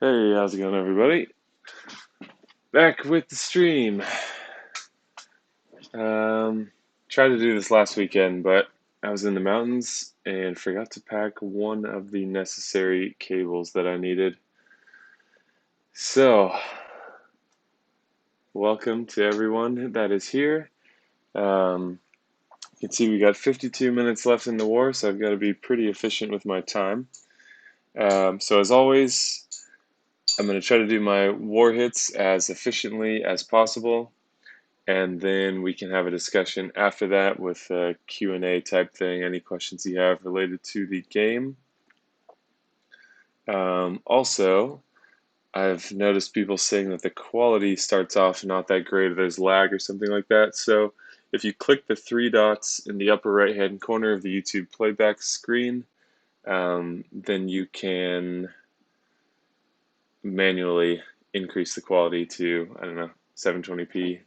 Hey, how's it going, everybody? Back with the stream. Um, Tried to do this last weekend, but I was in the mountains and forgot to pack one of the necessary cables that I needed. So, welcome to everyone that is here. You can see we got 52 minutes left in the war, so I've got to be pretty efficient with my time. So, as always, I'm going to try to do my war hits as efficiently as possible. And then we can have a discussion after that with a Q&A type thing, any questions you have related to the game. Also, I've noticed people saying that the quality starts off not that great, or there's lag or something like that. So if you click the three dots in the upper right-hand corner of the YouTube playback screen, then you can manually increase the quality to, I don't know, 720p,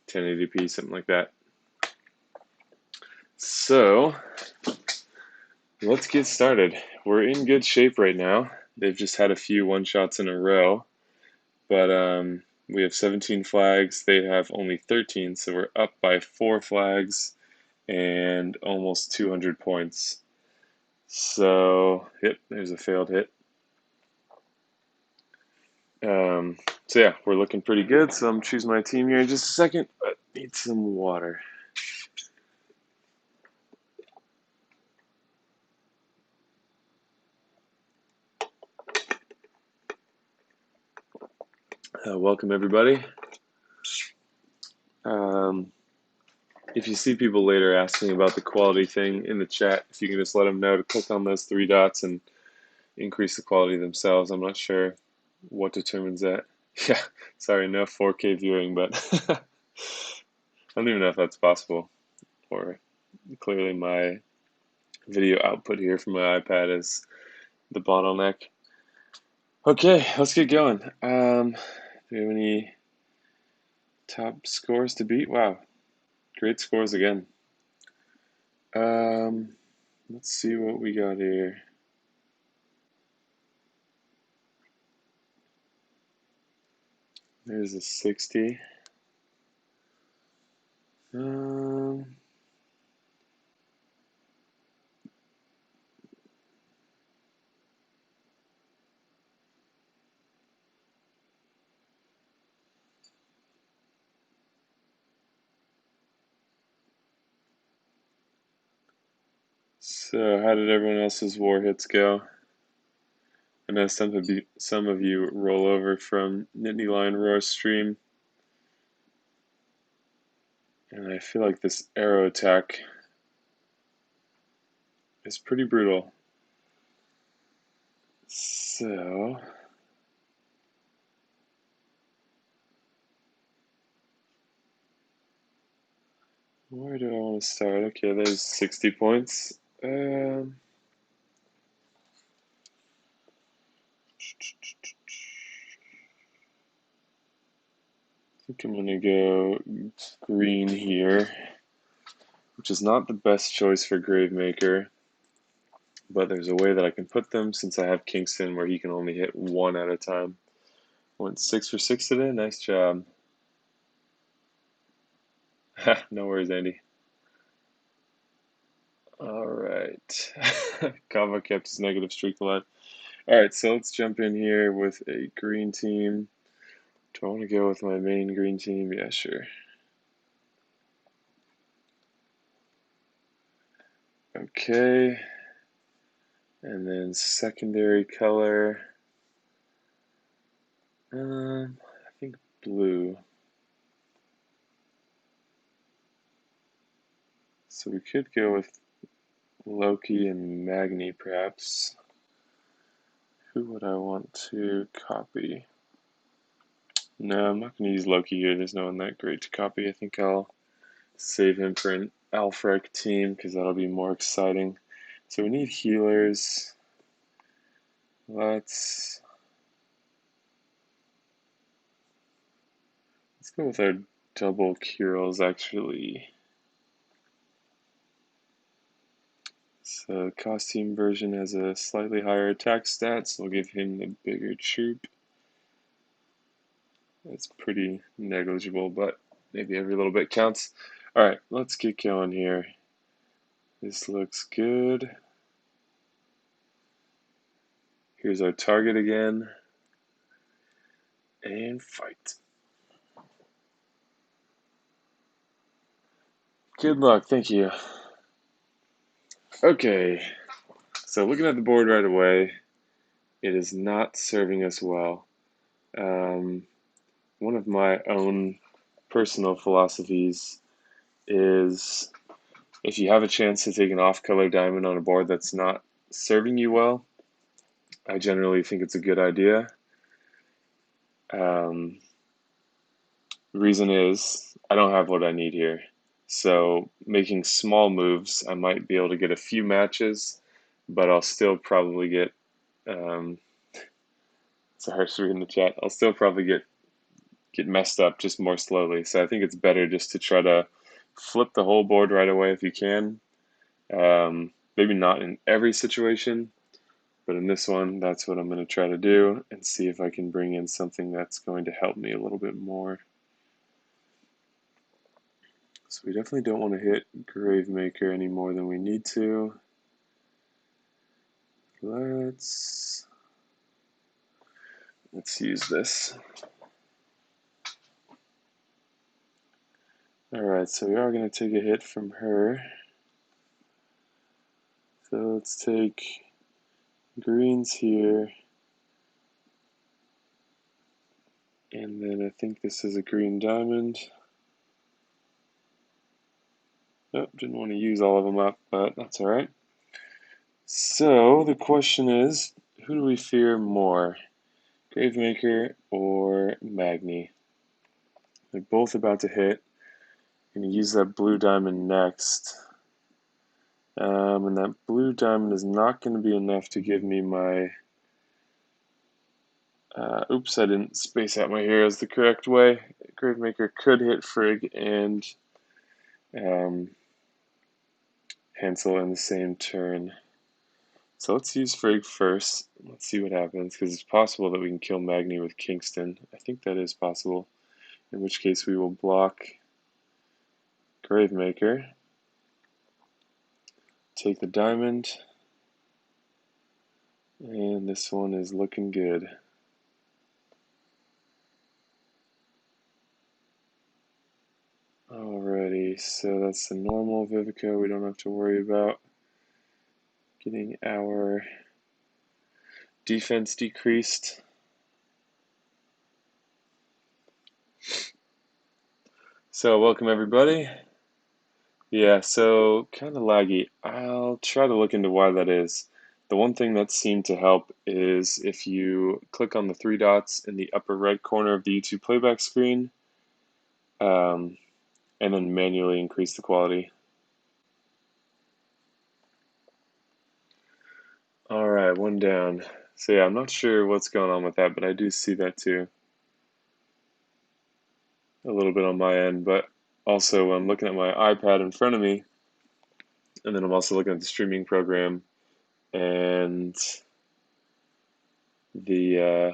1080p, something like that. So let's get started. We're in good shape right now. They've just had a few one-shots in a row, but we have 17 flags. They have only 13, so we're up by 4 flags and almost 200 points. So, yep, there's a failed hit. So yeah, we're looking pretty good. So I'm choosing my team here in just a second, but need some water. Welcome everybody. If you see people later asking about the quality thing in the chat, if you can just let them know to click on those three dots and increase the quality themselves. I'm not sure what determines that. Yeah, sorry, no 4K viewing, but I don't even know if that's possible. Or clearly my video output here from my iPad is the bottleneck. Okay, let's get going. Do we have any top scores to beat? Wow, great scores again. Let's see what we got here. There's a 60. So how did everyone else's war hits go? I know some of you roll over from Nittany Lion Roar stream, and I feel like this arrow attack is pretty brutal. So where do I want to start? Okay, there's 60 points. I think I'm gonna go green here, which is not the best choice for Gravemaker, but there's a way that I can put them since I have Kingston where he can only hit one at a time. Went 6 for 6 today. Nice job. No worries, Andy. All right. Kava kept his negative streak alive. All right, so let's jump in here with a green team. Do I want to go with my main green team? Yeah, sure. Okay. And then secondary color. I think blue. So we could go with Loki and Magni, perhaps. Who would I want to copy? No, I'm not going to use Loki here. There's no one that great to copy. I think I'll save him for an Alfrec team because that'll be more exciting. So we need healers. Let's go with our double Kirils actually. So The costume version has a slightly higher attack stat, so we'll give him the bigger troop. It's pretty negligible, but maybe every little bit counts. Alright, let's get going here. This looks good. Here's our target again. And fight. Good luck, thank you. Okay, so looking at the board right away, it is not serving us well. One of my own personal philosophies is if you have a chance to take an off-color diamond on a board that's not serving you well, I generally think it's a good idea. Reason is I don't have what I need here. So making small moves, I might be able to get a few matches, but I'll still probably get, sorry for reading the chat, I'll still probably get messed up just more slowly. So I think it's better just to try to flip the whole board right away if you can. Maybe not in every situation, but in this one, that's what I'm going to try to do and see if I can bring in something that's going to help me a little bit more. So we definitely don't want to hit Gravemaker any more than we need to. Let's use this. Alright, so we are going to take a hit from her. So let's take greens here. And then I think this is a green diamond. Nope, didn't want to use all of them up, but that's alright. So the question is, who do we fear more? Gravemaker or Magni? They're both about to hit. I'm going to use that blue diamond next. And that blue diamond is not going to be enough to give me my... oops, I didn't space out my heroes the correct way. Gravemaker could hit Frigg and Hansel in the same turn. So let's use Frigg first. Let's see what happens, because it's possible that we can kill Magni with Kingston. I think that is possible. In which case we will block Gravemaker. Take the diamond. And this one is looking good. Alrighty, so that's the normal Vivica. We don't have to worry about getting our defense decreased. So welcome everybody. Yeah, so kind of laggy. I'll try to look into why that is. The one thing that seemed to help is if you click on the three dots in the upper right corner of the YouTube playback screen, and then manually increase the quality. Alright, one down. So yeah, I'm not sure what's going on with that, but I do see that too. A little bit on my end, but also I'm looking at my iPad in front of me, and then I'm also looking at the streaming program, and I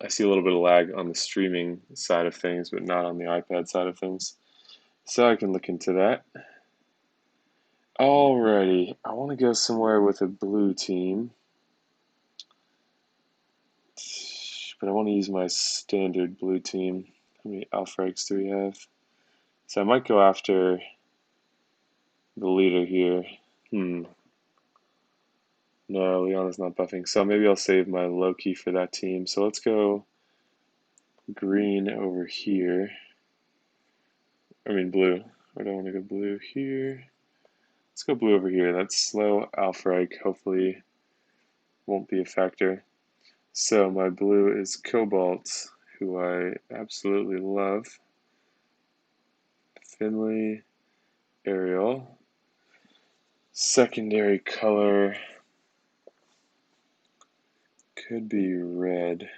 see a little bit of lag on the streaming side of things, but not on the iPad side of things. So I can look into that. Alrighty, I want to go somewhere with a blue team, but I want to use my standard blue team. How many Alfregs do we have? So I might go after the leader here. No, Leona's not buffing, so maybe I'll save my Loki for that team. So let's go green over here. I mean blue. I don't want to go blue here. Let's go blue over here. That's slow Alfreg. Hopefully won't be a factor. So my blue is Cobalt, who I absolutely love. Finley, Ariel. Secondary color could be red.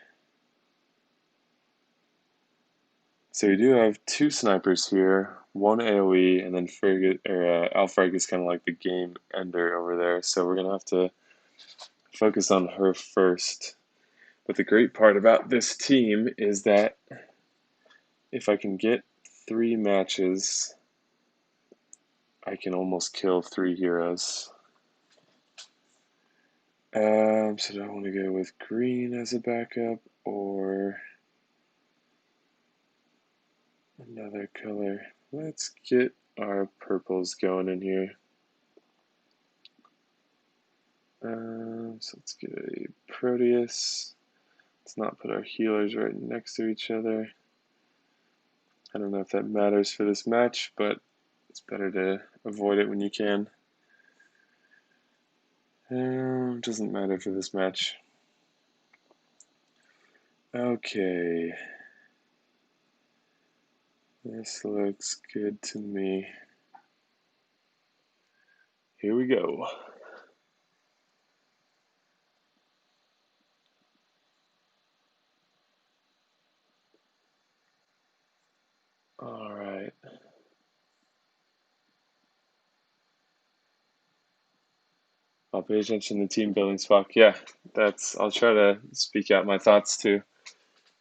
So we do have two snipers here, one AoE, and then Alfreg is kind of like the game ender over there. So we're gonna have to focus on her first. But the great part about this team is that if I can get 3 matches, I can almost kill 3 heroes. So do I want to go with green as a backup or another color? Let's get our purples going in here. So let's get a Proteus. Let's not put our healers right next to each other. I don't know if that matters for this match, but it's better to avoid it when you can. Doesn't matter for this match. Okay. This looks good to me. Here we go. All right. I'll pay attention to team building, Spock. Yeah, I'll try to speak out my thoughts too,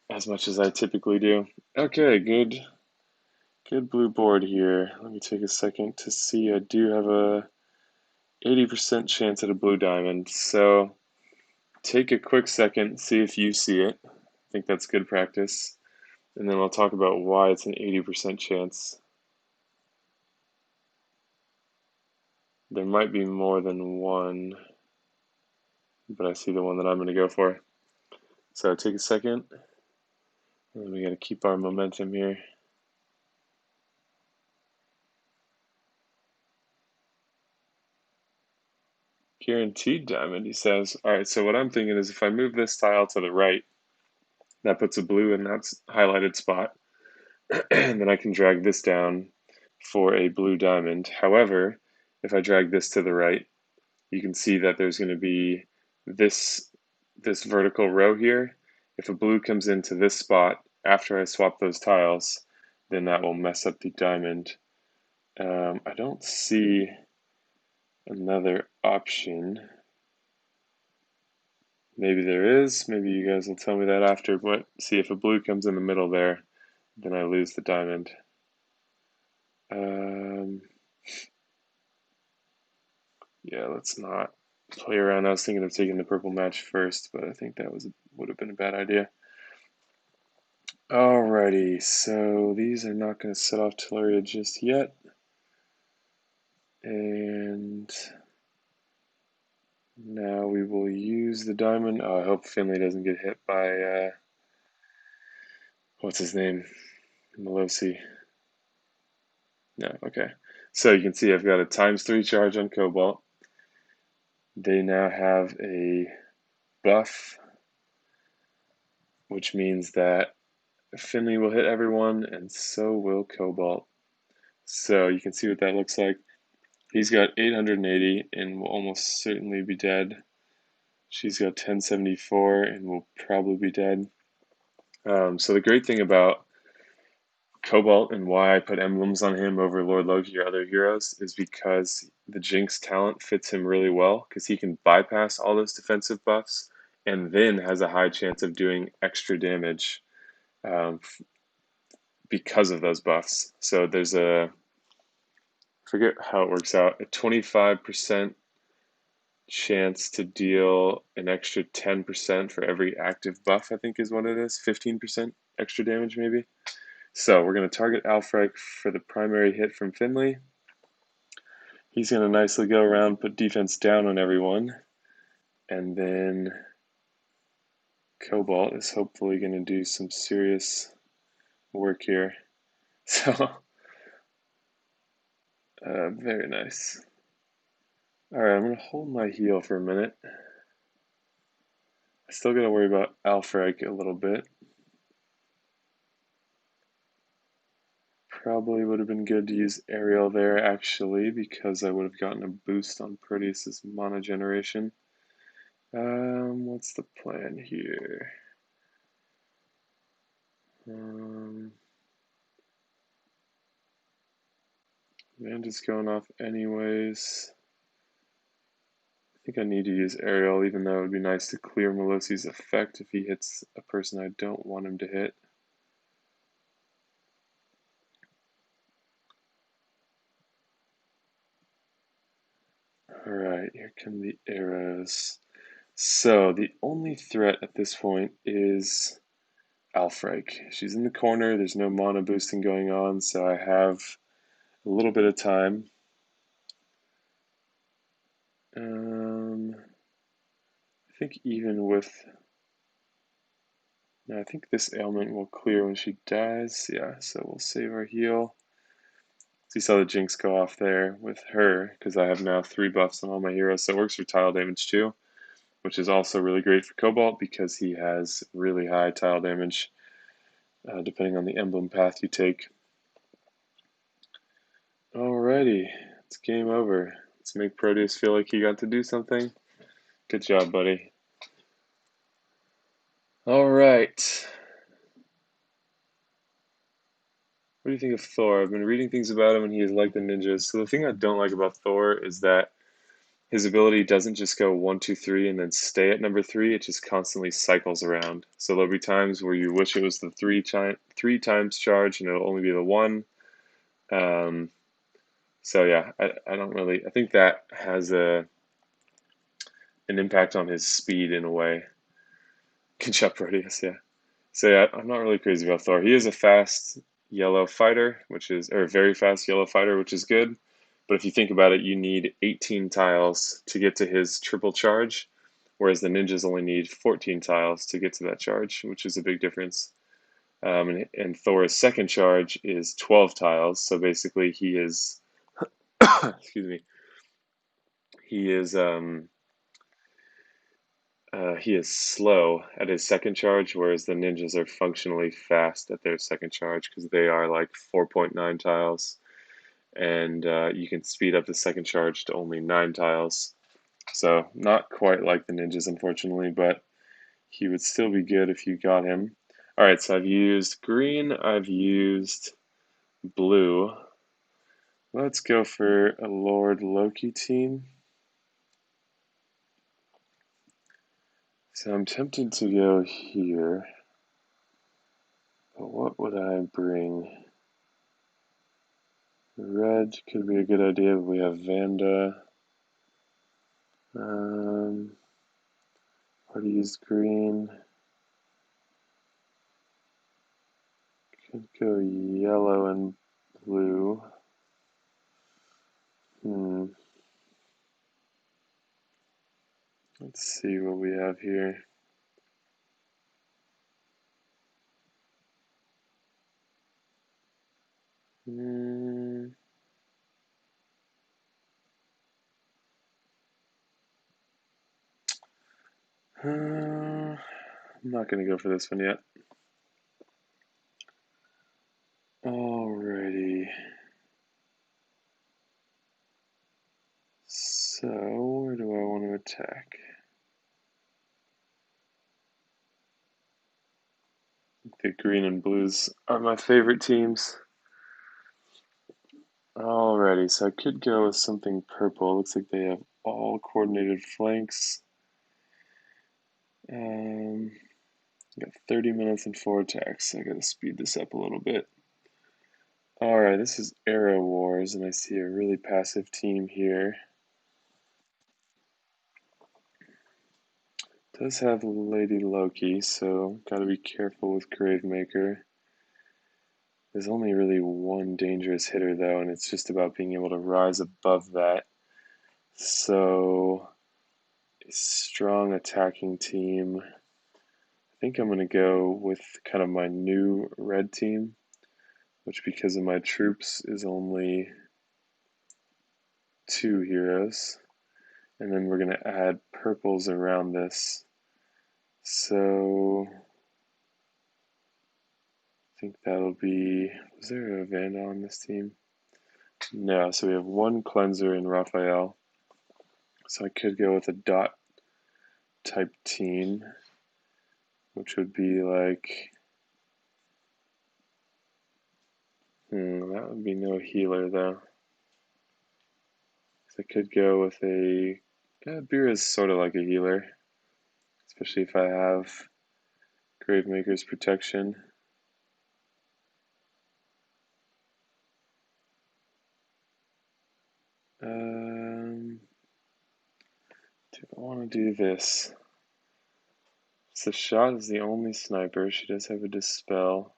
as much as I typically do. Okay, good blue board here. Let me take a second to see. I do have a 80% chance at a blue diamond, so take a quick second, see if you see it. I think that's good practice. And then I'll talk about why it's an 80% chance. There might be more than one, but I see the one that I'm going to go for. So take a second. And we got to keep our momentum here. Guaranteed diamond, he says. All right, so what I'm thinking is if I move this tile to the right, that puts a blue in that highlighted spot. And then I can drag this down for a blue diamond. However, if I drag this to the right, you can see that there's going to be this vertical row here. If a blue comes into this spot after I swap those tiles, then that will mess up the diamond. I don't see another option. Maybe there is. Maybe you guys will tell me that after. But see, if a blue comes in the middle there, then I lose the diamond. Yeah, let's not play around. I was thinking of taking the purple match first, but I think that would have been a bad idea. Alrighty, so these are not going to set off Teleria just yet. And now we will use the diamond. Oh, I hope Finley doesn't get hit by, what's his name? Melosi. No, okay. So you can see I've got a ×3 charge on Cobalt. They now have a buff, which means that Finley will hit everyone, and so will Cobalt. So you can see what that looks like. He's got 880 and will almost certainly be dead. She's got 1074 and will probably be dead. So the great thing about Cobalt and why I put emblems on him over Lord Loki or other heroes is because the Jinx talent fits him really well because he can bypass all those defensive buffs and then has a high chance of doing extra damage because of those buffs. So there's I forget how it works out, a 25% chance to deal an extra 10% for every active buff, I think is what it is. 15% extra damage maybe. So we're going to target Alfreg for the primary hit from Finley. He's going to nicely go around, put defense down on everyone. And then Cobalt is hopefully going to do some serious work here. So, very nice. Alright, I'm going to hold my heal for a minute. I still got to worry about Alfreg a little bit. Probably would have been good to use Ariel there actually because I would have gotten a boost on Proteus's mana generation. What's the plan here? Amanda's going off anyways. I think I need to use Ariel, even though it would be nice to clear Melosi's effect if he hits a person I don't want him to hit. Alright, here come the arrows. So, the only threat at this point is Alfrike. She's in the corner, there's no mana boosting going on, so I have a little bit of time. I think even with... No, I think this ailment will clear when she dies. Yeah, so we'll save our heal. So you saw the Jinx go off there with her, because I have now 3 buffs on all my heroes, so it works for tile damage too, which is also really great for Cobalt because he has really high tile damage depending on the emblem path you take. Alrighty, it's game over. Let's make Proteus feel like he got to do something. Good job, buddy. Alright. What do you think of Thor? I've been reading things about him and he is like the ninjas. So the thing I don't like about Thor is that his ability doesn't just go 1, 2, 3 and then stay at number 3. It just constantly cycles around. So there'll be times where you wish it was the three times charge and it'll only be the 1. So yeah, I don't really. I think that has an impact on his speed in a way. Good job, Proteus. Yeah. So yeah, I'm not really crazy about Thor. He is a fast yellow fighter, or a very fast yellow fighter, which is good. But if you think about it, you need 18 tiles to get to his triple charge, whereas the ninjas only need 14 tiles to get to that charge, which is a big difference. And Thor's second charge is 12 tiles, so basically he is, excuse me, he is he is slow at his second charge, whereas the ninjas are functionally fast at their second charge because they are like 4.9 tiles, and you can speed up the second charge to only 9 tiles. So not quite like the ninjas, unfortunately, but he would still be good if you got him. All right, so I've used green, I've used blue. Let's go for a Lord Loki team. So I'm tempted to go here, but what would I bring? Red could be a good idea, but we have Vanda. Already used green. Could go yellow and blue. Let's see what we have here. I'm not going to go for this one yet. Alrighty. So, where do I want to attack? The green and blues are my favorite teams. Alrighty, so I could go with something purple. Looks like they have all coordinated flanks. Got 30 minutes and 4 attacks, so I gotta speed this up a little bit. Alright, this is Arrow Wars, and I see a really passive team here. It does have Lady Loki, so gotta be careful with Gravemaker. There's only really one dangerous hitter though, and it's just about being able to rise above that. So, a strong attacking team. I think I'm going to go with kind of my new red team, which because of my troops is only 2 heroes. And then we're going to add purples around this. So I think that'll be, was there a Vanda on this team? No, so we have 1 cleanser in Raphael. So I could go with a dot type team, which would be like, that would be no healer though. I could go with a... Beer is sort of like a healer, especially if I have Gravemaker's protection. Do I want to do this? So Shot is the only sniper. She does have a Dispel.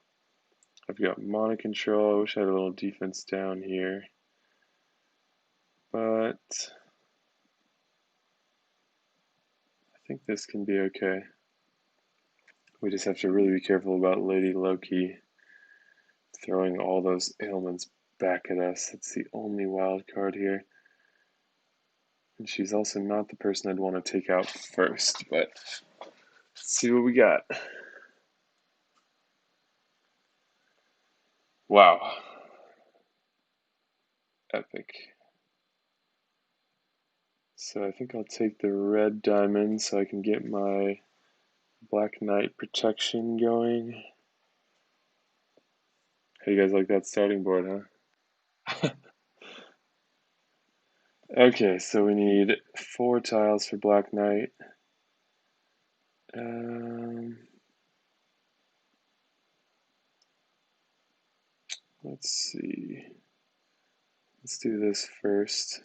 I've got Mana Control. I wish I had a little defense down here. But I think this can be okay. We just have to really be careful about Lady Loki throwing all those ailments back at us. It's the only wild card here. And she's also not the person I'd want to take out first, but let's see what we got. Wow. Epic. So I think I'll take the red diamond so I can get my Black Knight protection going. How you guys like that starting board, huh? Okay, so we need 4 tiles for Black Knight. Let's see. Let's do this first.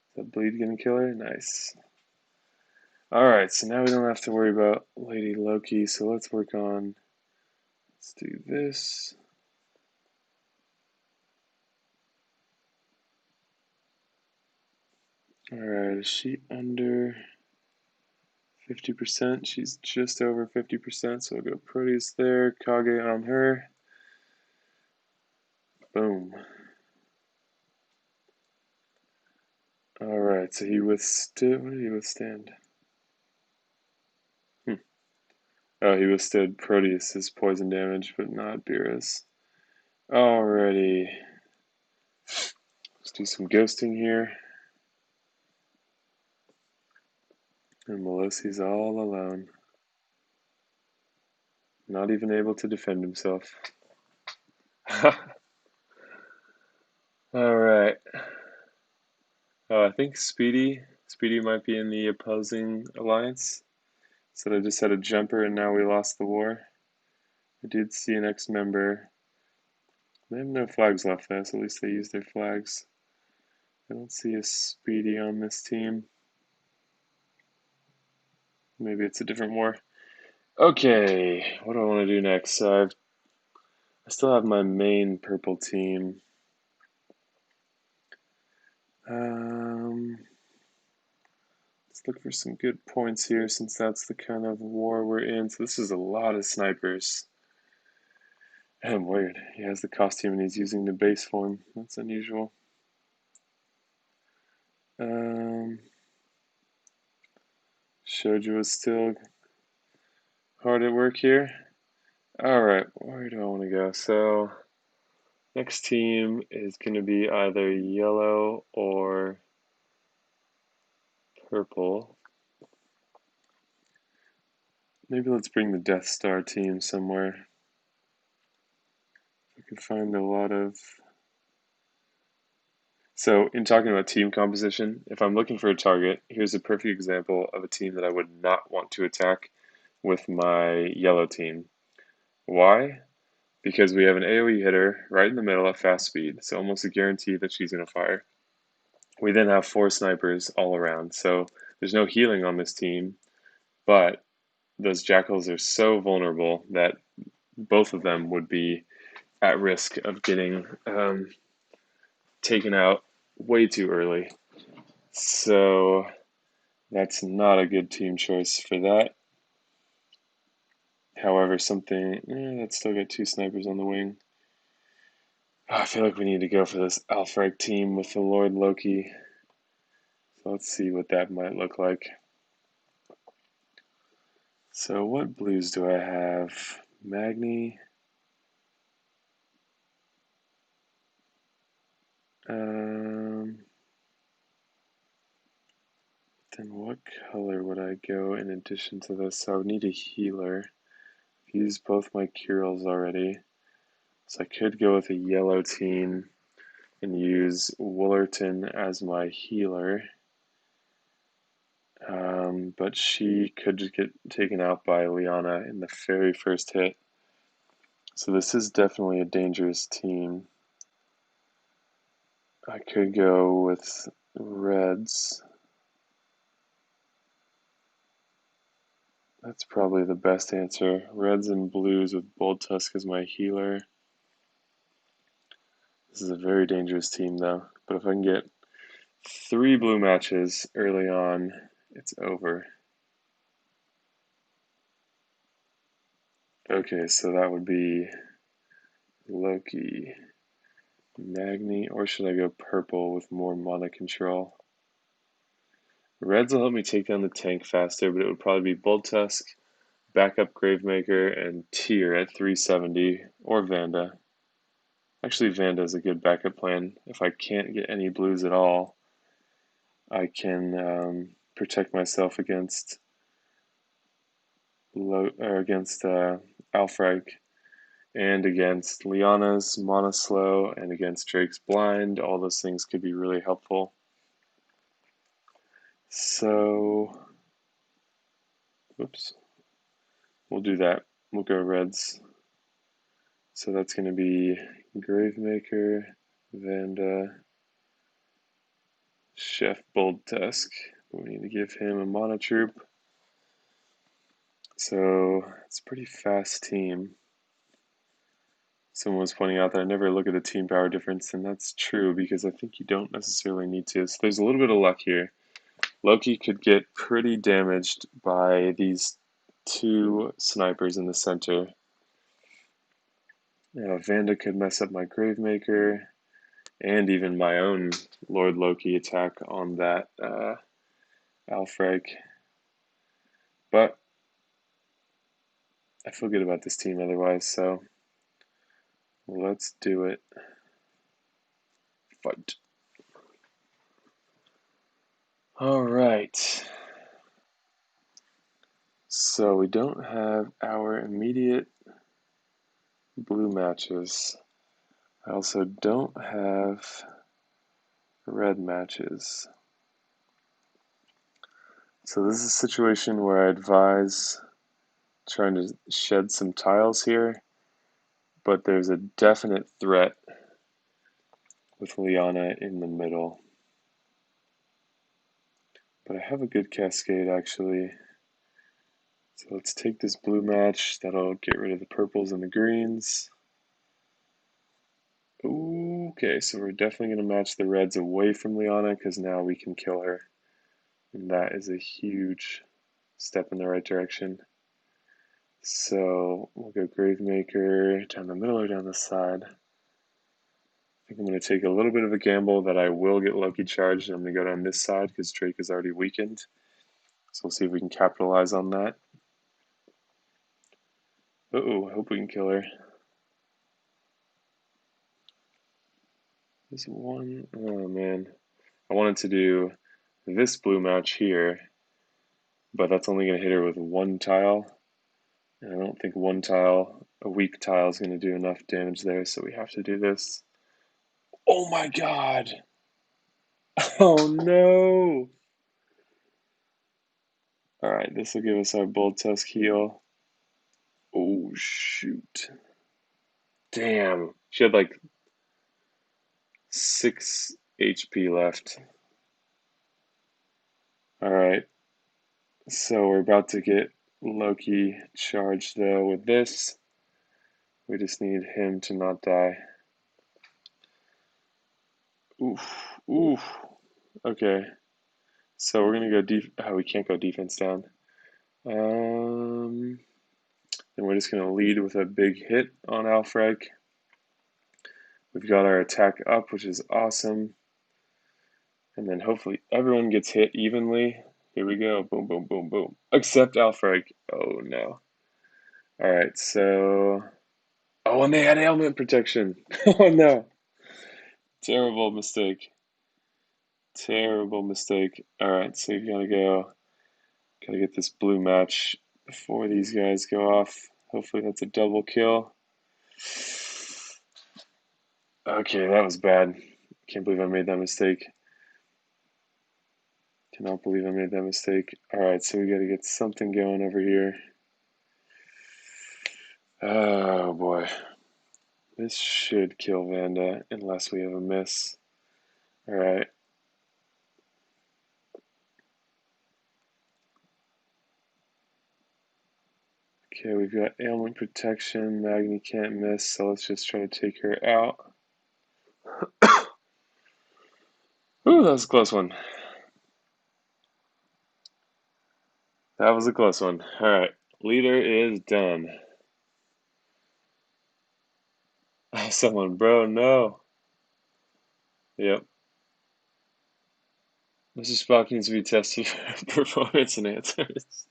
Is that bleed gonna kill her? Nice. Alright, so now we don't have to worry about Lady Loki, so let's work on... Let's do this. Alright, is she under 50%? She's just over 50%, so I'll go Proteus there, Kage on her. Boom. Alright, so he withstood... What did he withstand? Oh, he withstood Proteus's poison damage, but not Beerus. Alrighty. Let's do some ghosting here. And Melosi's all alone. Not even able to defend himself. Alright. Oh, I think Speedy might be in the opposing alliance. So I just had a jumper and now we lost the war. I did see an ex-member. They have no flags left though, so at least they used their flags. I don't see a Speedy on this team. Maybe it's a different war. Okay, what do I want to do next? So I still have my main purple team. Let's look for some good points here since that's the kind of war we're in. So this is a lot of snipers. Weird. He has the costume and he's using the base form. That's unusual. Shoujo is still hard at work here. Alright, where do I want to go? So next team is going to be either yellow or purple. Maybe let's bring the Death Star team somewhere. I can find a lot of... So in talking about team composition, if I'm looking for a target, here's a perfect example of a team that I would not want to attack with my yellow team. Why? Because we have an AoE hitter right in the middle at fast speed, so almost a guarantee that she's going to fire. We then have 4 snipers all around, so there's no healing on this team, but those jackals are so vulnerable that both of them would be at risk of getting taken out way too early. So that's not a good team choice for that. However, something that's still got 2 snipers on the wing. I feel like we need to go for this Alfreg team with the Lord Loki. So let's see what that might look like. So what blues do I have? Magni. Then what color would I go in addition to this? So I would need a healer. I've used both my Curals already. So I could go with a yellow team and use Woolerton as my healer. But she could just get taken out by Liana in the very first hit. So this is definitely a dangerous team. I could go with reds. That's probably the best answer. Reds and blues with Bold Tusk as my healer. This is a very dangerous team though. But if I can get 3 blue matches early on, it's over. Okay, so that would be Loki, Magni, or should I go purple with more mana control? Reds will help me take down the tank faster, but it would probably be Bold Tusk, backup Gravemaker, and Tyr at 370, or Vanda. Actually, Vanda is a good backup plan. If I can't get any blues at all, I can protect myself against Alfrag and against Liana's Mana Slow and against Drake's Blind. All those things could be really helpful. So, oops, we'll do that. We'll go reds. So that's going to be Gravemaker, Vanda, Chef Bold Tusk. We need to give him a Mana Troop. So it's a pretty fast team. Someone was pointing out that I never look at the team power difference, and that's true because I think you don't necessarily need to. So there's a little bit of luck here. Loki could get pretty damaged by these 2 snipers in the center. Vanda could mess up my Gravemaker and even my own Lord Loki attack on that Alfreg. But I feel good about this team otherwise, so let's do it. Fight. All right. So we don't have our immediate blue matches. I also don't have red matches. So this is a situation where I advise trying to shed some tiles here, but there's a definite threat with Liana in the middle. But I have a good cascade actually. So let's take this blue match. That'll get rid of the purples and the greens. Okay, so we're definitely going to match the reds away from Liana because now we can kill her. And that is a huge step in the right direction. So we'll go Gravemaker down the middle or down the side. I think I'm going to take a little bit of a gamble that I will get Loki charged, and I'm going to go down this side because Drake is already weakened. So we'll see if we can capitalize on that. I hope we can kill her. This one, oh man. I wanted to do this blue match here, but that's only going to hit her with 1 tile. And I don't think 1 tile, a weak tile, is going to do enough damage there, so we have to do this. Oh my god! Oh no! Alright, this will give us our Bold Tusk heal. Oh shoot. Damn. She had like 6 HP left. Alright. So we're about to get Loki charged though with this. We just need him to not die. Oof. Okay. So we're gonna go we can't go defense down. And we're just gonna lead with a big hit on Alfreg. We've got our attack up, which is awesome. And then hopefully everyone gets hit evenly. Here we go. Boom, boom, boom, boom. Except Alfreg. Oh no. Alright, so. Oh, and they had ailment protection. Oh no. Terrible mistake. Terrible mistake. Alright, so you gotta get this blue match before these guys go off. Hopefully that's a double kill. Okay, that was bad. Can't believe I made that mistake. Cannot believe I made that mistake. Alright, so we gotta get something going over here. Oh boy. This should kill Vanda unless we have a miss. Alright. Okay, we've got ailment protection. Magni can't miss, so let's just try to take her out. Ooh, that was a close one. That was a close one. Alright, leader is done. Someone, bro, no. Yep. Mr. Spock needs to be tested for performance enhancers.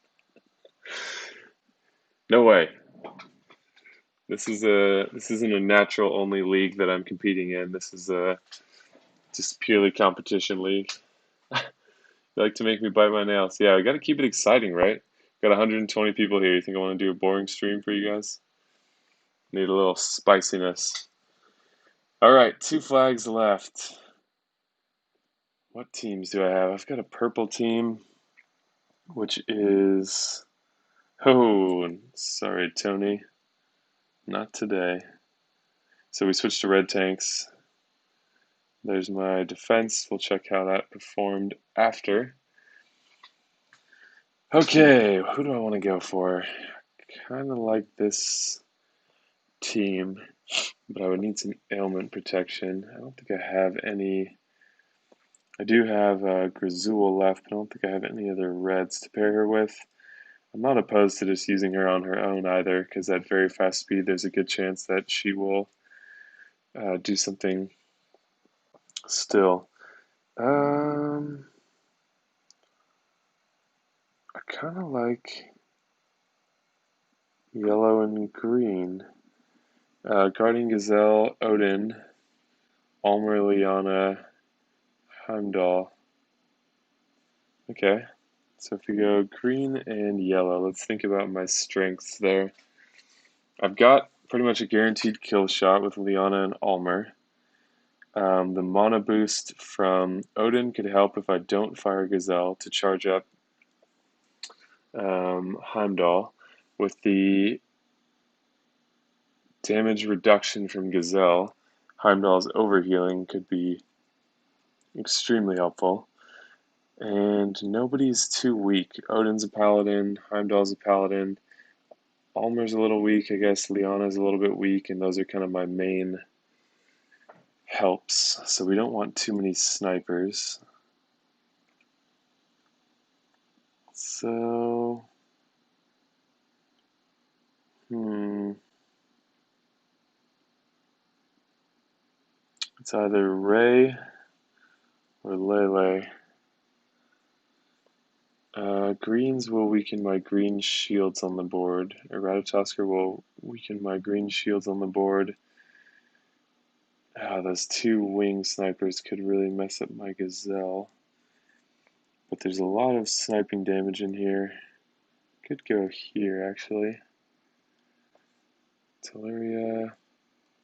No way. This isn't a natural only league that I'm competing in. This is a just purely competition league. You like to make me bite my nails. Yeah, I got to keep it exciting, right? Got 120 people here. You think I want to do a boring stream for you guys? Need a little spiciness. All right, 2 flags left. What teams do I have? I've got a purple team, which is... Oh, sorry, Tony. Not today. So we switched to red tanks. There's my defense. We'll check how that performed after. Okay, who do I want to go for? Kind of like this team, but I would need some ailment protection. I don't think I have any. I do have Grazul left, but I don't think I have any other reds to pair her with. I'm not opposed to just using her on her own either, because at very fast speed, there's a good chance that she will do something still. I kind of like yellow and green. Guardian Gazelle, Odin, Almer, Liana, Heimdall. Okay, so if we go green and yellow, let's think about my strengths there. I've got pretty much a guaranteed kill shot with Liana and Almer. The mana boost from Odin could help if I don't fire Gazelle to charge up Heimdall. With the damage reduction from Gazelle, Heimdall's overhealing could be extremely helpful. And nobody's too weak. Odin's a paladin, Heimdall's a paladin, Almer's a little weak, I guess Liana's a little bit weak, and those are kind of my main helps. So we don't want too many snipers. So, it's either Ray or Lele. Greens will weaken my green shields on the board. Ratatoskr will weaken my green shields on the board. Those 2 wing snipers could really mess up my Gazelle. But there's a lot of sniping damage in here. Could go here, actually. Teleria.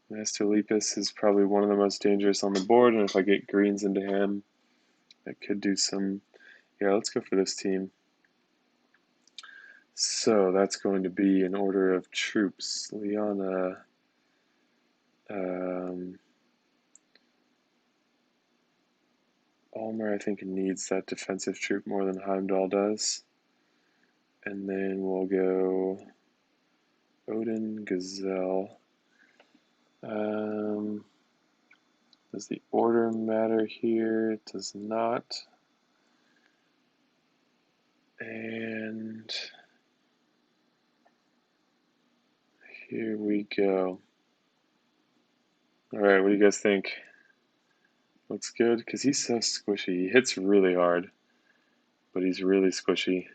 Master Lepus is probably one of the most dangerous on the board, and if I get greens into him, that could do some... Yeah, let's go for this team. So that's going to be in order of troops. Liana, Almer, I think, needs that defensive troop more than Heimdall does. And then we'll go Odin, Gazelle. Does the order matter here? It does not. And here we go. Alright, what do you guys think? Looks good? Because he's so squishy. He hits really hard, but he's really squishy.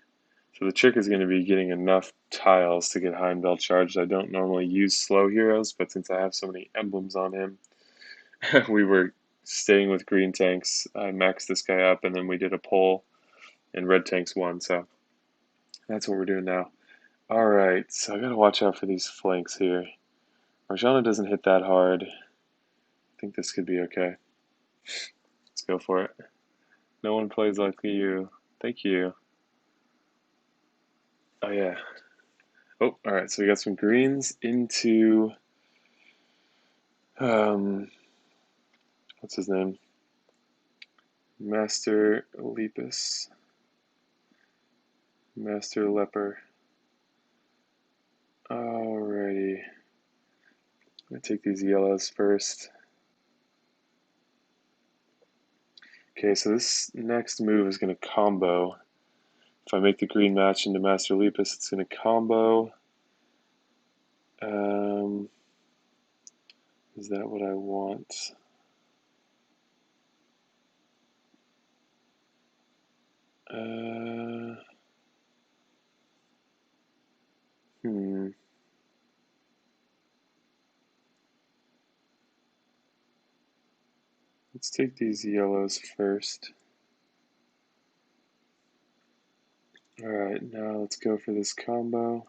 So the trick is going to be getting enough tiles to get Heimdall charged. I don't normally use slow heroes, but since I have so many emblems on him, we were staying with green tanks. I maxed this guy up, and then we did a poll, and red tanks won, so that's what we're doing now. Alright, so I gotta watch out for these flanks here. Marjana doesn't hit that hard. think this could be okay. Let's go for it. No one plays like you. Thank you. Oh, yeah. Oh, all right. So we got some greens into, what's his name? Master Lepus. Master Leper. Alrighty. I'm going to take these yellows first. Okay, so this next move is going to combo. If I make the green match into Master Lepus, it's going to combo. Is that what I want? Let's take these yellows first. Alright, now let's go for this combo.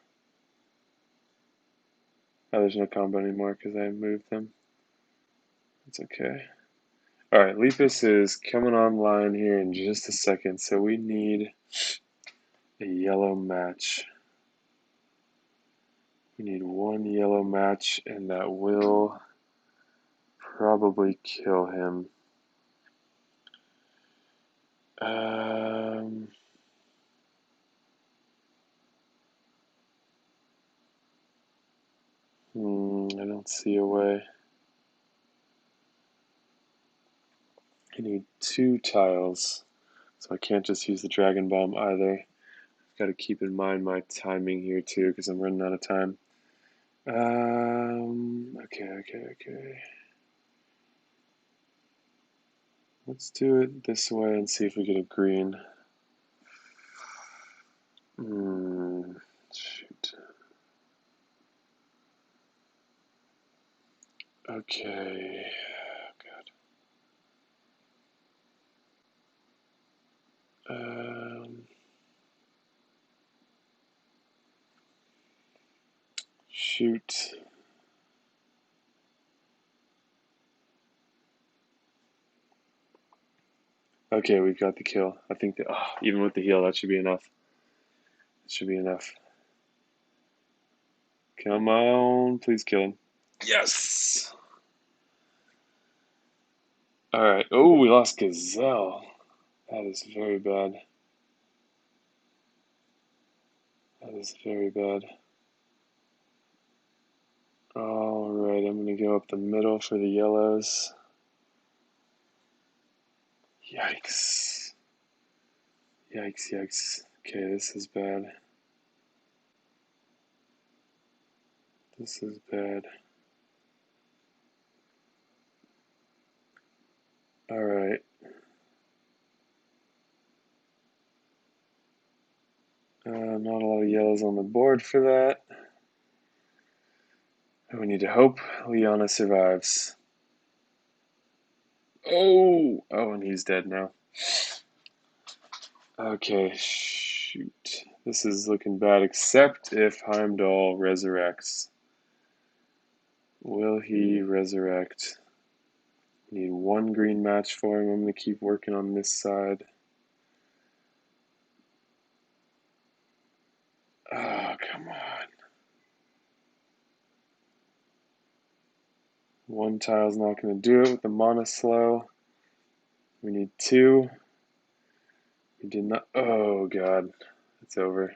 Oh, there's no combo anymore because I moved them. It's okay. Alright, Lepus is coming online here in just a second, so we need a yellow match. We need one yellow match, and that will probably kill him. I don't see a way. I need 2 tiles, so I can't just use the Dragon Bomb either. I've got to keep in mind my timing here too, because I'm running out of time. Okay. Let's do it this way and see if we get a green. Shoot. Okay. God. Shoot. Okay, we've got the kill. I think that even with the heal, that should be enough. It should be enough. Come on, please kill him. Yes! Alright. Oh, we lost Gazelle. That is very bad. That is very bad. Alright, I'm going to go up the middle for the yellows. Yikes. Yikes. Okay, this is bad. This is bad. Alright. Not a lot of yellows on the board for that. We need to hope Liana survives. Oh, and he's dead now. Okay, shoot. This is looking bad, except if Heimdall resurrects. Will he resurrect? Need one green match for him. I'm going to keep working on this side. Oh, come on. One tile's not going to do it with the mana slow. We need 2. We did not. Oh, God. It's over.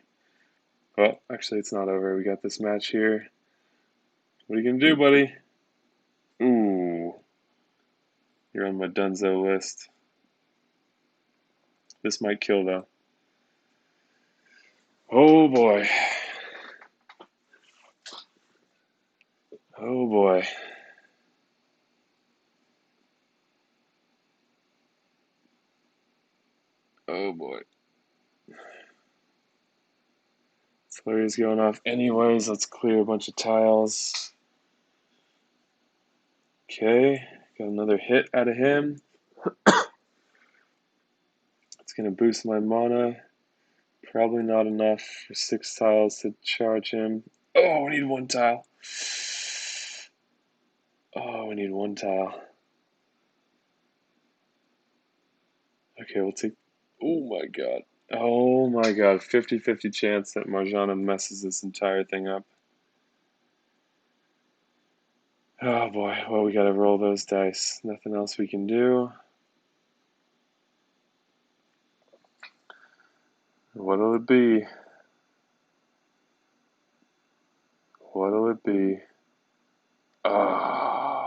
Well, actually, it's not over. We got this match here. What are you going to do, buddy? Ooh. You're on my Dunzo list. This might kill, though. Oh, boy. Oh, boy. Oh, boy. Slurry's going off anyways. Let's clear a bunch of tiles. Okay. Got another hit out of him. It's going to boost my mana. Probably not enough for 6 tiles to charge him. Oh, we need 1 tile. Oh, we need 1 tile. Okay, we'll take. Oh my god. Oh my god. 50-50 chance that Marjana messes this entire thing up. Oh boy. Well, we gotta roll those dice. Nothing else we can do. What'll it be? What'll it be? Oh.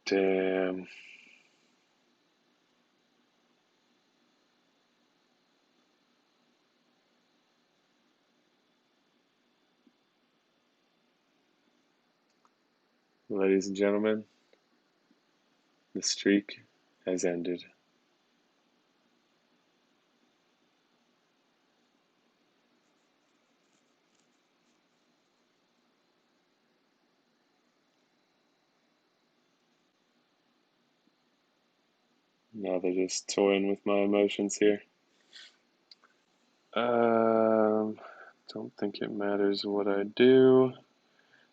Damn. Ladies and gentlemen, the streak has ended. Now they're just toying with my emotions here. Don't think it matters what I do.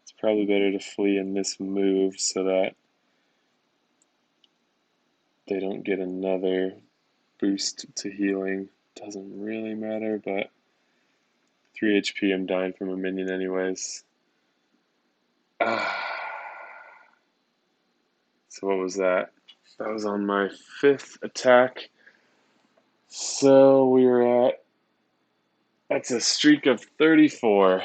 It's probably better to flee in this move so that they don't get another boost to healing. Doesn't really matter, but 3 HP, I'm dying from a minion anyways. So what was that? That was on my 5th attack. So we were at, that's a streak of 34.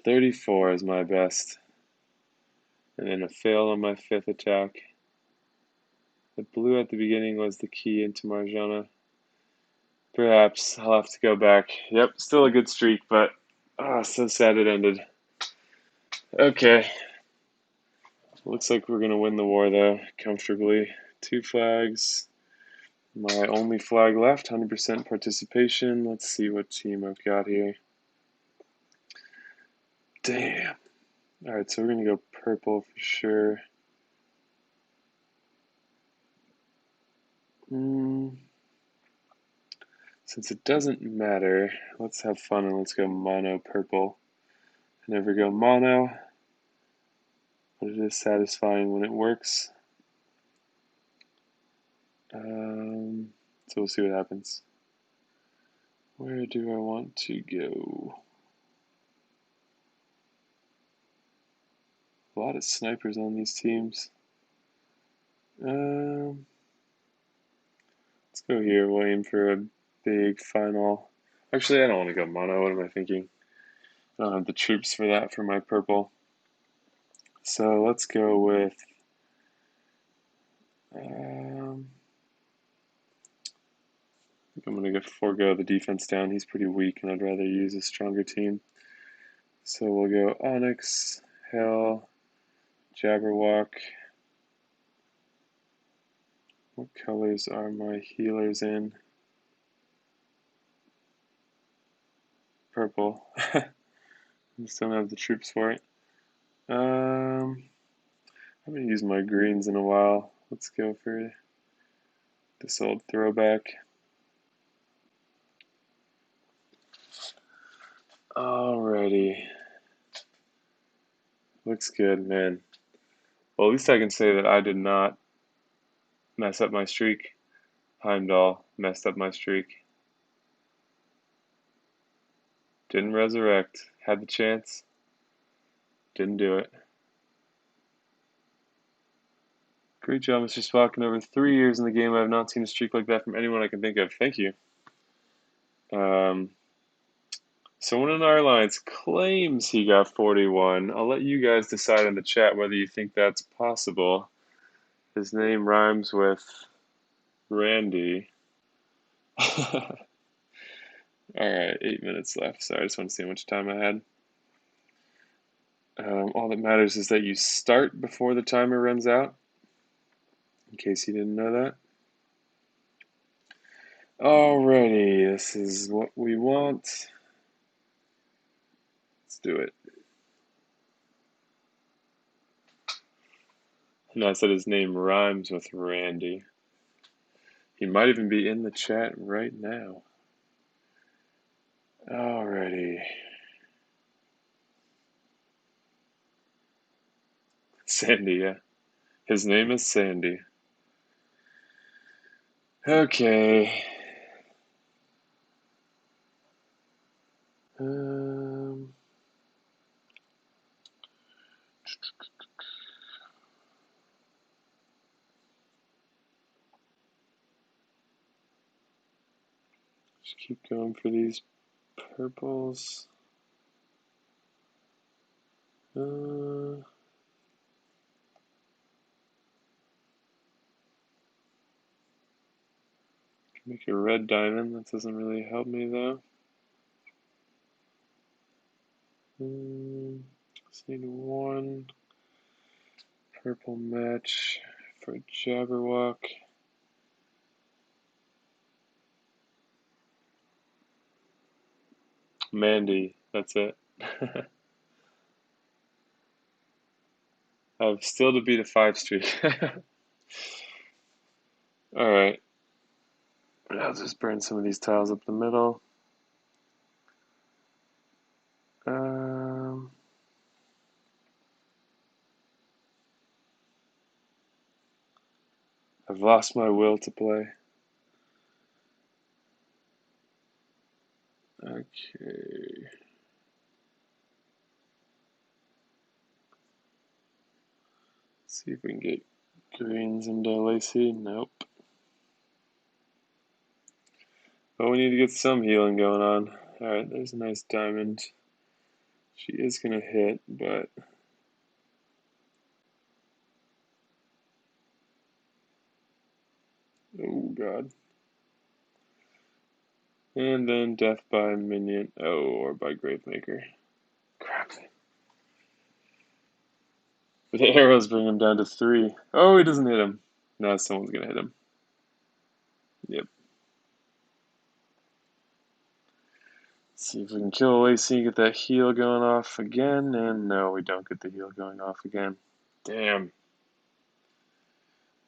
34 is my best. And then a fail on my 5th attack. The blue at the beginning was the key into Marjana. Perhaps I'll have to go back. Yep, still a good streak, but so sad it ended. Okay. Looks like we're going to win the war, though, comfortably. 2 flags. My only flag left, 100% participation. Let's see what team I've got here. Damn. Alright, so we're going to go purple for sure. Since it doesn't matter, let's have fun and let's go mono purple. I never go mono, but it is satisfying when it works. So we'll see what happens. Where do I want to go? A lot of snipers on these teams. Let's go here. We'll aim for a big final. Actually, I don't want to go mono. What am I thinking? I don't have the troops for that for my purple. So let's go with I think I'm going to forego the defense down. He's pretty weak, and I'd rather use a stronger team. So we'll go Onyx, Hell, Jabberwock. What colors are my healers in? Purple. I just don't have the troops for it. I haven't used my greens in a while. Let's go for this old throwback. Alrighty. Looks good, man. Well, at least I can say that I did not mess up my streak. Heimdall messed up my streak. Didn't resurrect. Had the chance. Didn't do it. Great job, Mr. Spock. In over 3 years in the game, I have not seen a streak like that from anyone I can think of. Thank you. Someone in our alliance claims he got 41. I'll let you guys decide in the chat whether you think that's possible. His name rhymes with Randy. Alright, 8 minutes left. Sorry, I just want to see how much time I had. All that matters is that you start before the timer runs out, in case you didn't know that. Alrighty, this is what we want. Let's do it. No, I said his name rhymes with Randy. He might even be in the chat right now. Alrighty. Sandy, yeah. His name is Sandy. Okay. Just keep going for these purples. Make a red diamond. That doesn't really help me though. Just need one purple match for Jabberwock. Mandy, that's it. I'm still to beat a 5 streak. Alright. I'll just burn some of these tiles up the middle. I've lost my will to play. Okay. See if we can get greens into Lacey. Nope. But we need to get some healing going on. Alright, there's a nice diamond. She is going to hit, but... Oh, God. And then death by minion. Oh, or by Gravemaker. Crap. But the arrows bring him down to 3. Oh, he doesn't hit him. Now someone's going to hit him. Yep. See if we can kill Lacey, get that heal going off again, and no, we don't get the heal going off again. Damn.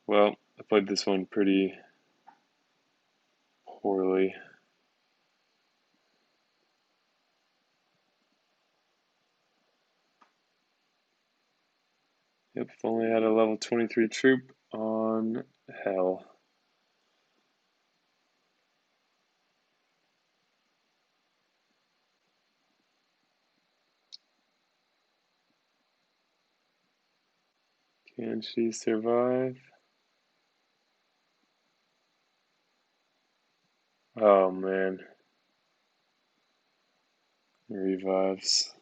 Well, I played this one pretty poorly. Yep, if only had a level 23 troop on hell. Can she survive? Oh man. Revives.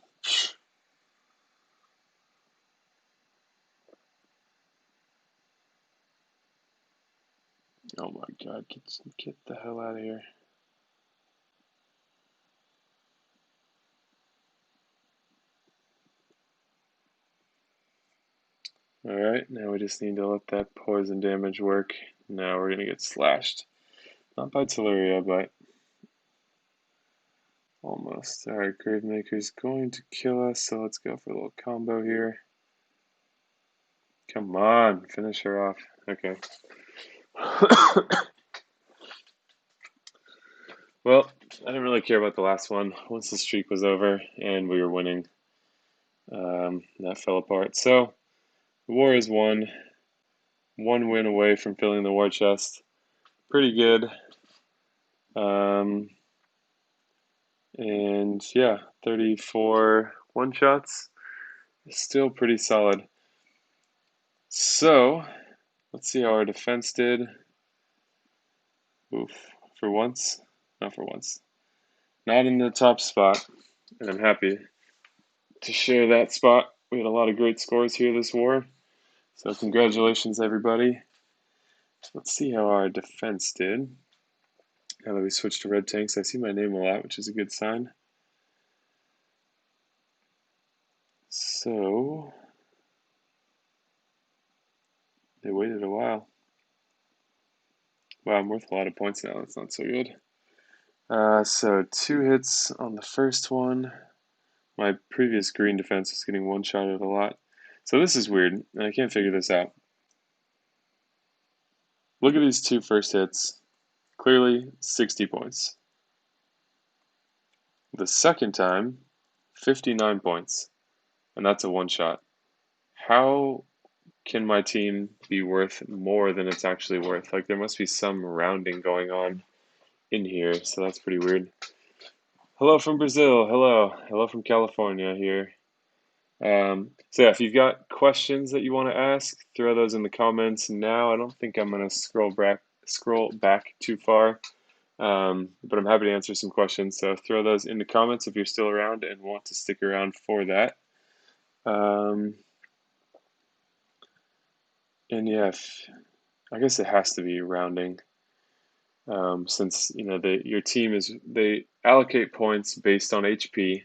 Oh my god, get the hell out of here. Alright, now we just need to let that poison damage work. Now we're gonna get slashed. Not by Teleria, but almost. Alright, Gravemaker's going to kill us, so let's go for a little combo here. Come on, finish her off. Okay. Well, I didn't really care about the last one. Once the streak was over and we were winning, that fell apart. So, the war is won. 1 win away from filling the war chest. Pretty good. And yeah, 34 one-shots. Still pretty solid. So, let's see how our defense did. Oof. For once. Not for once. Not in the top spot. And I'm happy to share that spot. We had a lot of great scores here this war. So congratulations, everybody. Let's see how our defense did. Now that we switched to red tanks, I see my name a lot, which is a good sign. So, they waited a while. Wow, I'm worth a lot of points now. That's not so good. So 2 hits on the first one. My previous green defense was getting one-shotted a lot. So this is weird, and I can't figure this out. Look at these 2 first hits. Clearly, 60 points. The second time, 59 points. And that's a one-shot. How can my team be worth more than it's actually worth? Like there must be some rounding going on in here, so that's pretty weird. Hello from Brazil. Hello. Hello from California here. So yeah, if you've got questions that you want to ask, throw those in the comments now. I don't think I'm gonna scroll back too far. But I'm happy to answer some questions. So throw those in the comments if you're still around and want to stick around for that. And yeah, I guess it has to be rounding, since your team they allocate points based on HP,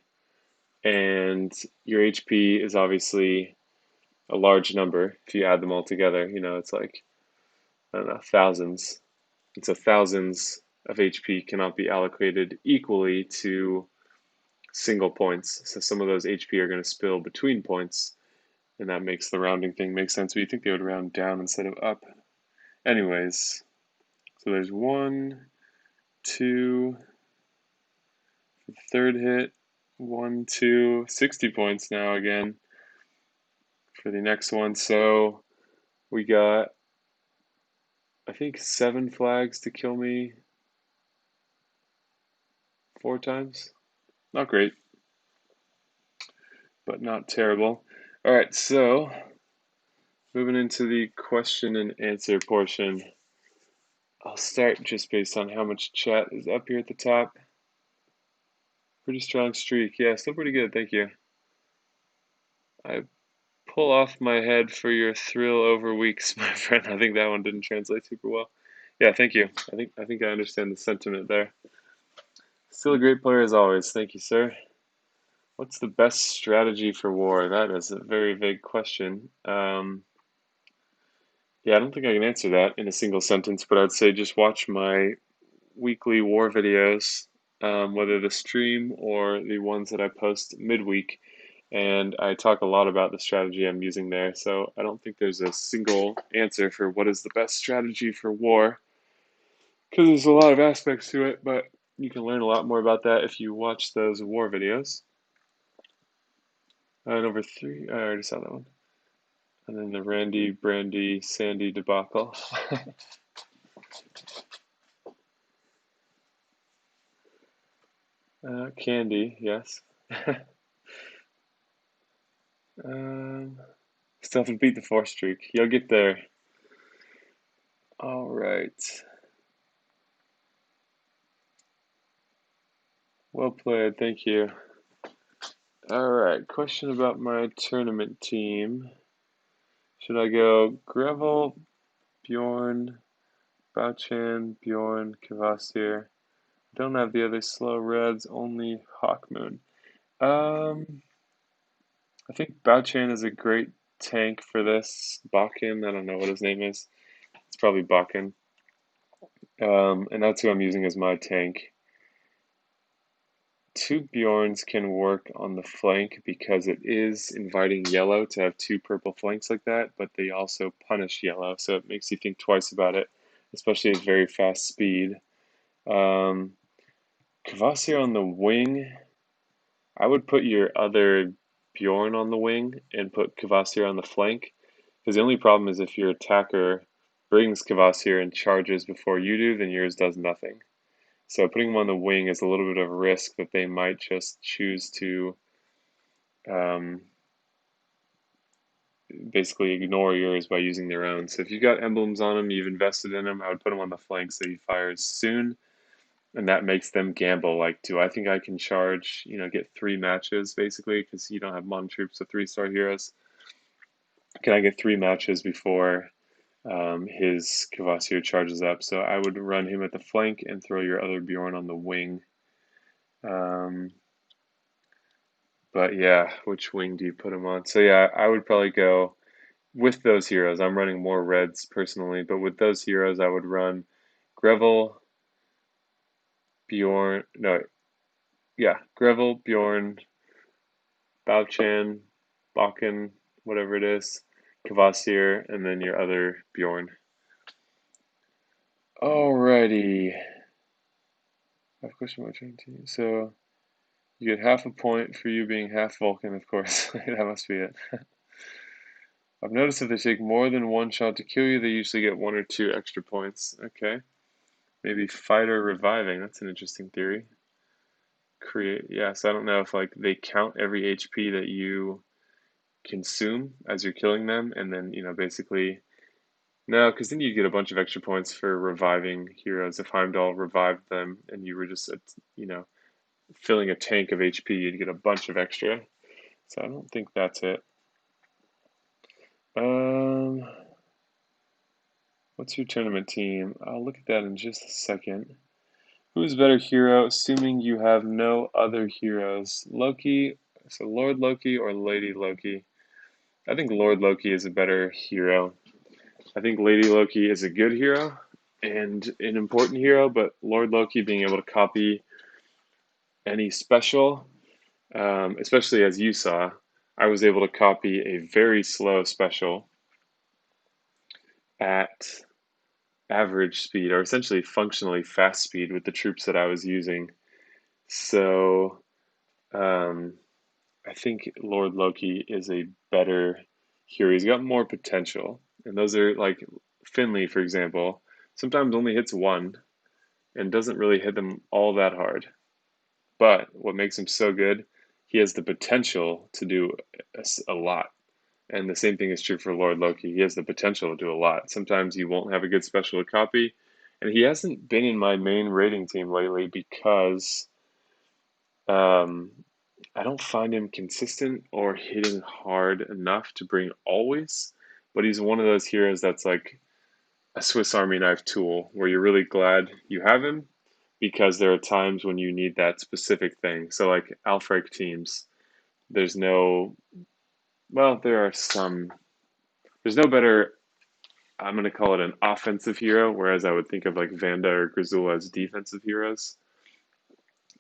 and your HP is obviously a large number. If you add them all together, it's like, I don't know, thousands. And so thousands of HP cannot be allocated equally to single points. So some of those HP are going to spill between points, and that makes the rounding thing make sense. But you think they would round down instead of up. Anyways, so there's 1, 2, the third hit, 1, 2, 60 points now again for the next one. So we got, I think, 7 flags to kill me 4 times. Not great, but not terrible. All right, so moving into the question and answer portion. I'll start just based on how much chat is up here at the top. Pretty strong streak. Yeah, still pretty good, thank you. I pull off my head for your thrill over weeks, my friend. I think that one didn't translate super well. Yeah, thank you. I think I understand the sentiment there. Still a great player as always. Thank you, sir. What's the best strategy for war? That is a very vague question. Yeah, I don't think I can answer that in a single sentence, but I'd say just watch my weekly war videos, whether the stream or the ones that I post midweek, and I talk a lot about the strategy I'm using there. So I don't think there's a single answer for what is the best strategy for war, because there's a lot of aspects to it, but you can learn a lot more about that if you watch those war videos. Number 3, I already saw that one. And then the Randy, Brandy, Sandy debacle. Candy, yes. Still have to beat the 4 streak. You'll get there. All right. Well played, thank you. All right, question about my tournament team. Should I go Greville, Bjorn, Bouchan, Bjorn, Kvasir? Don't have the other slow reds, only Hawkmoon. I think Bouchan is a great tank for this. Bakken, I don't know what his name is. It's probably Bakken. And that's who I'm using as my tank. 2 Bjorns can work on the flank because it is inviting yellow to have 2 purple flanks like that, but they also punish yellow, so it makes you think twice about it, especially at very fast speed. Kvasir on the wing. I would put your other Bjorn on the wing and put Kvasir on the flank, because the only problem is if your attacker brings Kvasir and charges before you do, then yours does nothing. So putting them on the wing is a little bit of a risk that they might just choose to basically ignore yours by using their own. So if you've got emblems on them, you've invested in them, I would put them on the flank so he fires soon, and that makes them gamble. Like, do I think I can charge, get 3 matches basically, because you don't have mon troops with 3-star heroes? Can I get 3 matches before his Kvasir charges up? So I would run him at the flank and throw your other Bjorn on the wing. But yeah, which wing do you put him on? So yeah, I would probably go with those heroes. I'm running more reds personally, but with those heroes, I would run Greville, Bjorn. No, yeah, Greville, Bjorn, Bouchan, Bakken, whatever it is, Kvasir, and then your other Bjorn. Alrighty. I have a question about your team. So you get half a point for you being half Vulcan, of course. That must be it. I've noticed if they take more than one shot to kill you, they usually get 1 or 2 extra points. Okay. Maybe fighter reviving. That's an interesting theory. Yeah, so I don't know if like they count every HP that you consume as you're killing them, and then, basically, no, because then you get a bunch of extra points for reviving heroes. If Heimdall revived them and you were just, you know, filling a tank of HP, you'd get a bunch of extra. So I don't think that's it. Um, what's your tournament team? I'll look at that in just a second. Who's a better hero, assuming you have no other heroes? Loki, so Lord Loki or Lady Loki? I think Lord Loki is a better hero. I think Lady Loki is a good hero and an important hero, but Lord Loki being able to copy any special, especially as you saw, I was able to copy a very slow special at average speed, or essentially functionally fast speed with the troops that I was using. So um, I think Lord Loki is a better hero. He's got more potential. And those are like Finley, for example, sometimes only hits one and doesn't really hit them all that hard. But what makes him so good, he has the potential to do a lot. And the same thing is true for Lord Loki. He has the potential to do a lot. Sometimes he won't have a good special to copy. And he hasn't been in my main rating team lately because um, I don't find him consistent or hitting hard enough to bring always. But he's one of those heroes that's like a Swiss Army knife tool where you're really glad you have him because there are times when you need that specific thing. So, like Alfred teams, there's no, well, there are some, there's no better, I'm going to call it an offensive hero, whereas I would think of like Vanda or Grazul as defensive heroes,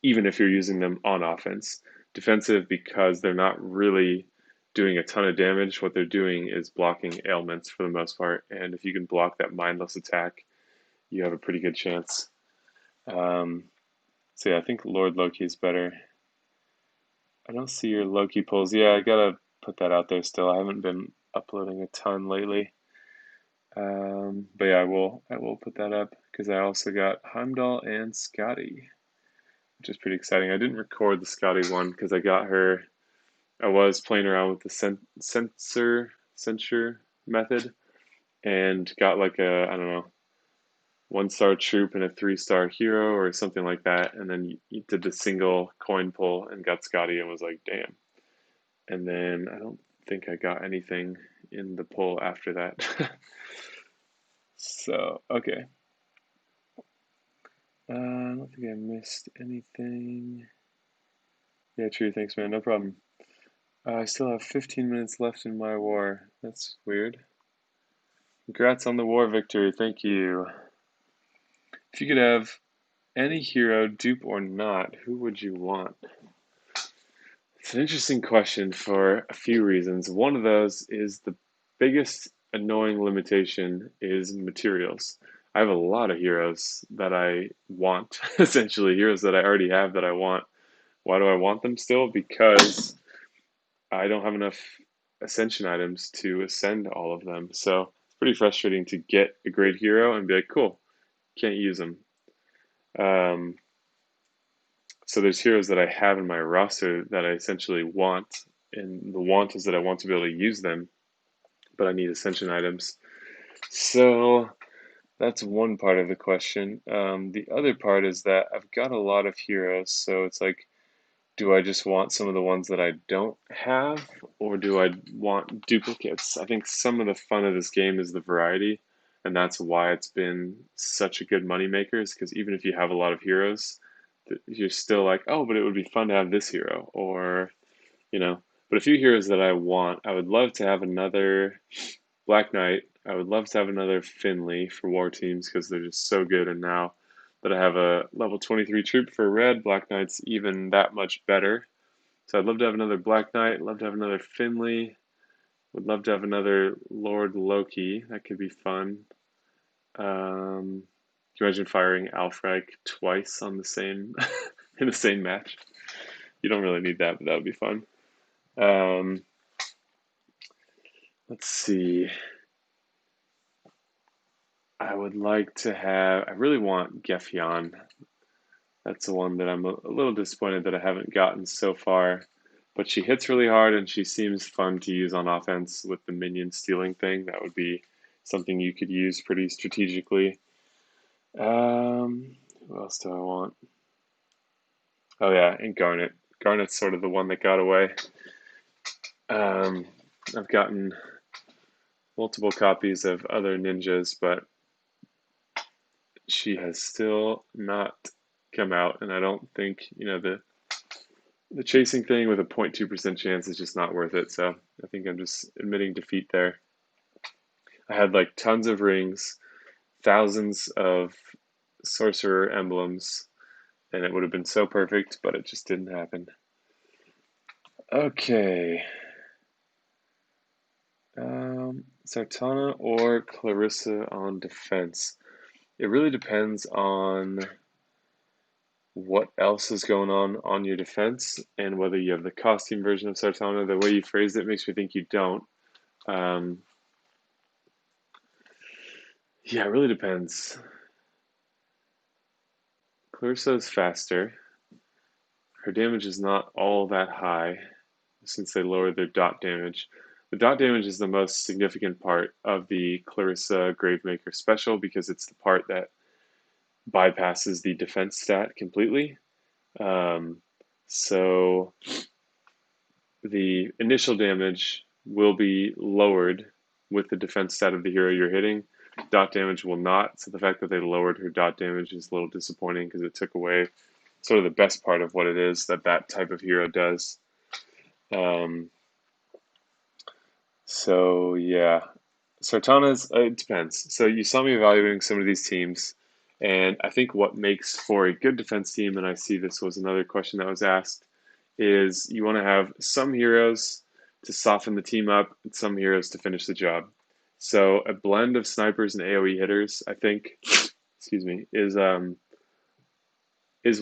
even if you're using them on offense. Defensive because they're not really doing a ton of damage. What they're doing is blocking ailments for the most part. And if you can block that mindless attack, you have a pretty good chance. Um, so yeah, I think Lord Loki is better. I don't see your Loki pulls. Yeah, I gotta put that out there still. I haven't been uploading a ton lately. But yeah, I will put that up because I also got Heimdall and Scotty, which is pretty exciting. I didn't record the Scotty one because I got her. I was playing around with the censure method and got like a, I don't know, 1 star troop and a 3 star hero or something like that, and then you did the single coin pull and got Scotty and was like, damn. And then I don't think I got anything in the pull after that. So, okay. I don't think I missed anything. Yeah, true. Thanks, man. No problem. I still have 15 minutes left in my war. That's weird. Congrats on the war victory. Thank you. If you could have any hero, dupe or not, who would you want? It's an interesting question for a few reasons. One of those is the biggest annoying limitation is materials. I have a lot of heroes that I want, essentially, heroes that I already have that I want. Why do I want them still? Because I don't have enough ascension items to ascend all of them. So it's pretty frustrating to get a great hero and be like, cool, can't use them. Um, so there's heroes that I have in my roster that I essentially want, and the want is that I want to be able to use them, but I need ascension items. So that's one part of the question. The other part is that I've got a lot of heroes, so it's like, do I just want some of the ones that I don't have, or do I want duplicates? I think some of the fun of this game is the variety, and that's why it's been such a good moneymaker, is because even if you have a lot of heroes, you're still like, oh, but it would be fun to have this hero, or, you know. But a few heroes that I want, I would love to have another Black Knight. I would love to have another Finley for war teams because they're just so good. And now that I have a level 23 troop for red, Black Knight's even that much better. So I'd love to have another Black Knight, love to have another Finley, would love to have another Lord Loki. That could be fun. Can you imagine firing Alfred twice on the same in the same match? You don't really need that, but that would be fun. Um, Let's see. I would like to have, I really want Gefyon. That's the one that I'm a little disappointed that I haven't gotten so far. But she hits really hard and she seems fun to use on offense with the minion stealing thing. That would be something you could use pretty strategically. Who else do I want? Oh yeah, and Garnet. Garnet's sort of the one that got away. I've gotten multiple copies of other ninjas, but she has still not come out, and I don't think the chasing thing with a 0.2% chance is just not worth it. So I think I'm just admitting defeat there. I had like tons of rings, thousands of sorcerer emblems, and it would have been so perfect, but it just didn't happen. Okay. Sartana or Clarissa on defense. It really depends on what else is going on your defense and whether you have the costume version of Sartana. The way you phrased it makes me think you don't. Yeah, it really depends. Clarissa is faster. Her damage is not all that high since they lowered their dot damage. The dot damage is the most significant part of the Clarissa Gravemaker special because it's the part that bypasses the defense stat completely. So the initial damage will be lowered with the defense stat of the hero you're hitting. Dot damage will not. So the fact that they lowered her dot damage is a little disappointing because it took away sort of the best part of what it is that type of hero does. So yeah, Sartana's it depends. So you saw me evaluating some of these teams, and I think what makes for a good defense team, and I see this was another question that was asked, is you want to have some heroes to soften the team up and some heroes to finish the job. So a blend of snipers and AoE hitters, I think, excuse me, is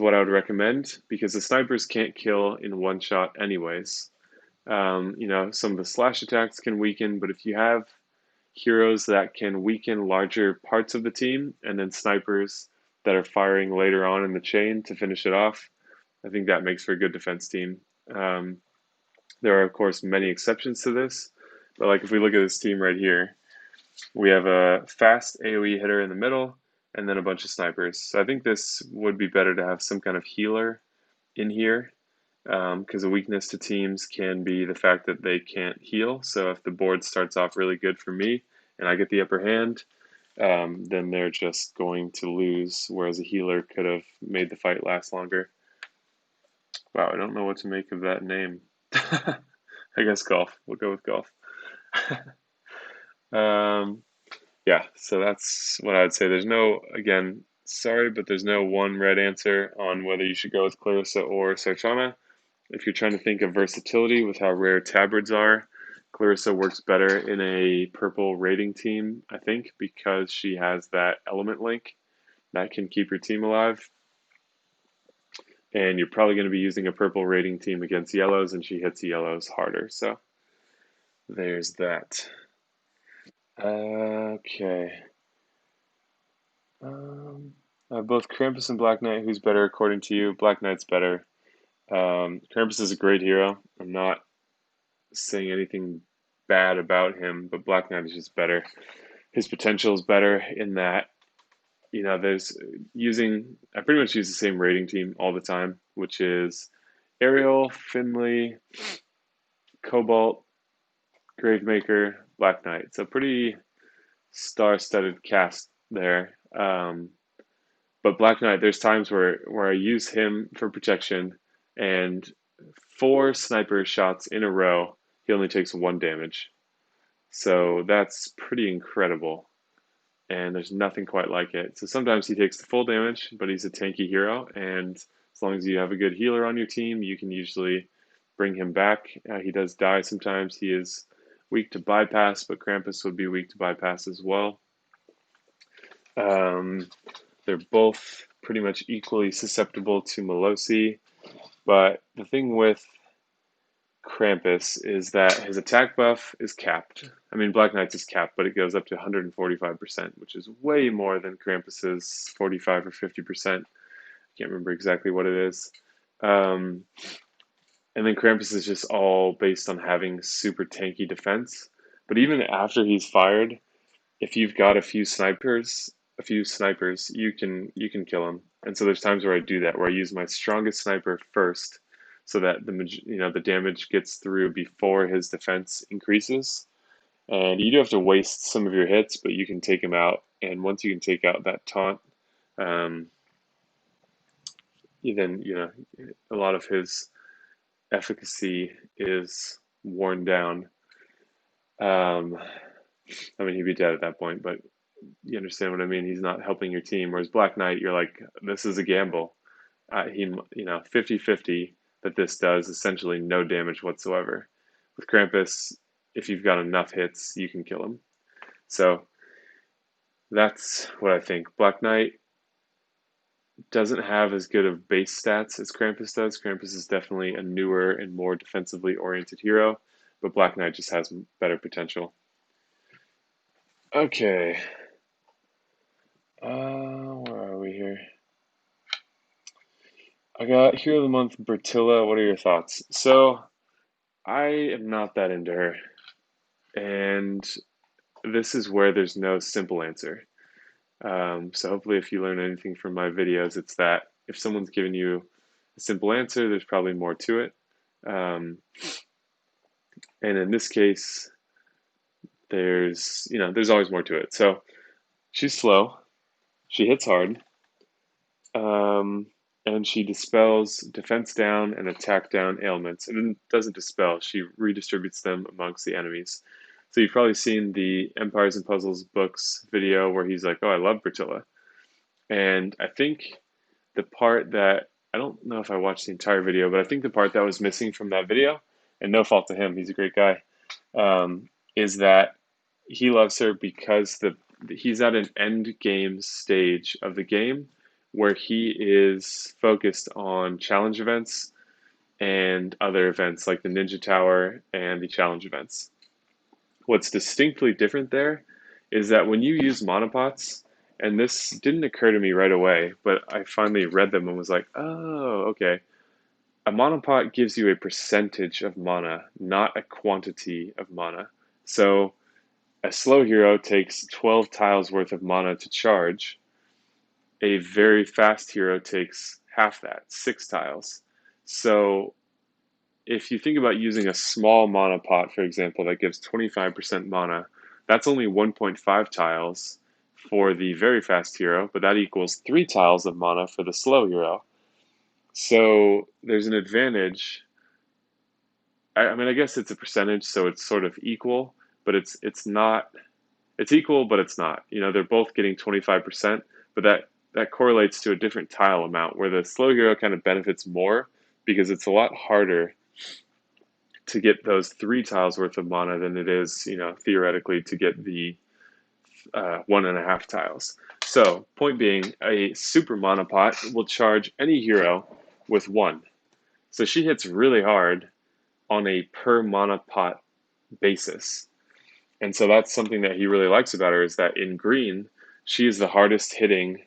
what I would recommend because the snipers can't kill in one shot anyways. Some of the slash attacks can weaken, but if you have heroes that can weaken larger parts of the team and then snipers that are firing later on in the chain to finish it off, I think that makes for a good defense team. There are, of course, many exceptions to this, but like if we look at this team right here, we have a fast AoE hitter in the middle and then a bunch of snipers. So I think this would be better to have some kind of healer in here because a weakness to teams can be the fact that they can't heal. So if the board starts off really good for me and I get the upper hand, then they're just going to lose, whereas a healer could have made the fight last longer. Wow, I don't know what to make of that name. I guess golf. We'll go with golf. Yeah, so that's what I would say. There's no, again, sorry, but there's no one red answer on whether you should go with Clarissa or Sartana. If you're trying to think of versatility with how rare tabards are, Clarissa works better in a purple raiding team, I think, because she has that element link that can keep your team alive. And you're probably going to be using a purple raiding team against yellows, and she hits yellows harder. So there's that. Okay. Both Krampus and Black Knight. Who's better according to you? Black Knight's better. Krampus is a great hero. I'm not saying anything bad about him, but Black Knight is just better. His potential is better in that, there's I pretty much use the same rating team all the time, which is Ariel, Finley, Cobalt, Gravemaker, Black Knight. It's a pretty star-studded cast there. But Black Knight, there's times where I use him for protection, and 4 sniper shots in a row, he only takes 1 damage. So that's pretty incredible, and there's nothing quite like it. So sometimes he takes the full damage, but he's a tanky hero, and as long as you have a good healer on your team, you can usually bring him back. He does die sometimes. He is weak to bypass, but Krampus would be weak to bypass as well. They're both pretty much equally susceptible to Melosi, but the thing with Krampus is that his attack buff is capped. I mean, Black Knight's is capped, but it goes up to 145%, which is way more than Krampus's 45 or 50%. I can't remember exactly what it is. Um, and then Krampus is just all based on having super tanky defense. But even after he's fired, if you've got a few snipers, you can kill him. And so there's times where I do that, where I use my strongest sniper first, so that the damage gets through before his defense increases. And you do have to waste some of your hits, but you can take him out. And once you can take out that taunt, um, then a lot of his efficacy is worn down. Um, I mean, he'd be dead at that point, but you understand what I mean. He's not helping your team. Whereas Black Knight, you're like, this is a gamble. He, 50-50 that this does essentially no damage whatsoever. With Krampus, if you've got enough hits, you can kill him. So that's what I think. Black Knight doesn't have as good of base stats as Krampus does. Krampus is definitely a newer and more defensively oriented hero, but Black Knight just has better potential. Okay. Where are we here? I got Hero of the Month, Bertilla. What are your thoughts? So, I am not that into her, and this is where there's no simple answer. So hopefully, if you learn anything from my videos, it's that if someone's giving you a simple answer, there's probably more to it. Um, and in this case, there's always more to it. So she's slow, she hits hard, um, and she dispels defense down and attack down ailments. And it doesn't dispel; she redistributes them amongst the enemies. So you've probably seen the Empires and Puzzles books video where he's like, "Oh, I love Bertilla," and I think the part that I don't know if I watched the entire video, but I think the part that was missing from that video, and no fault to him, he's a great guy, is that he loves her because he's at an end game stage of the game where he is focused on challenge events and other events like the Ninja Tower and the challenge events. What's distinctly different there is that when you use monopots, and this didn't occur to me right away, but I finally read them and was like, oh, okay. A monopot gives you a percentage of mana, not a quantity of mana. So a slow hero takes 12 tiles worth of mana to charge. A very fast hero takes half that, 6 tiles. So if you think about using a small mana pot, for example, that gives 25% mana, that's only 1.5 tiles for the very fast hero, but that equals 3 tiles of mana for the slow hero. So there's an advantage. I mean, I guess it's a percentage, so it's sort of equal, but it's not. It's equal, but it's not. They're both getting 25%, but that correlates to a different tile amount, where the slow hero kind of benefits more because it's a lot harder to get those 3 tiles worth of mana than it is, theoretically, to get the 1.5 tiles. So, point being, a super mana pot will charge any hero with 1. So she hits really hard on a per mana pot basis. And so that's something that he really likes about her, is that in green, she is the hardest hitting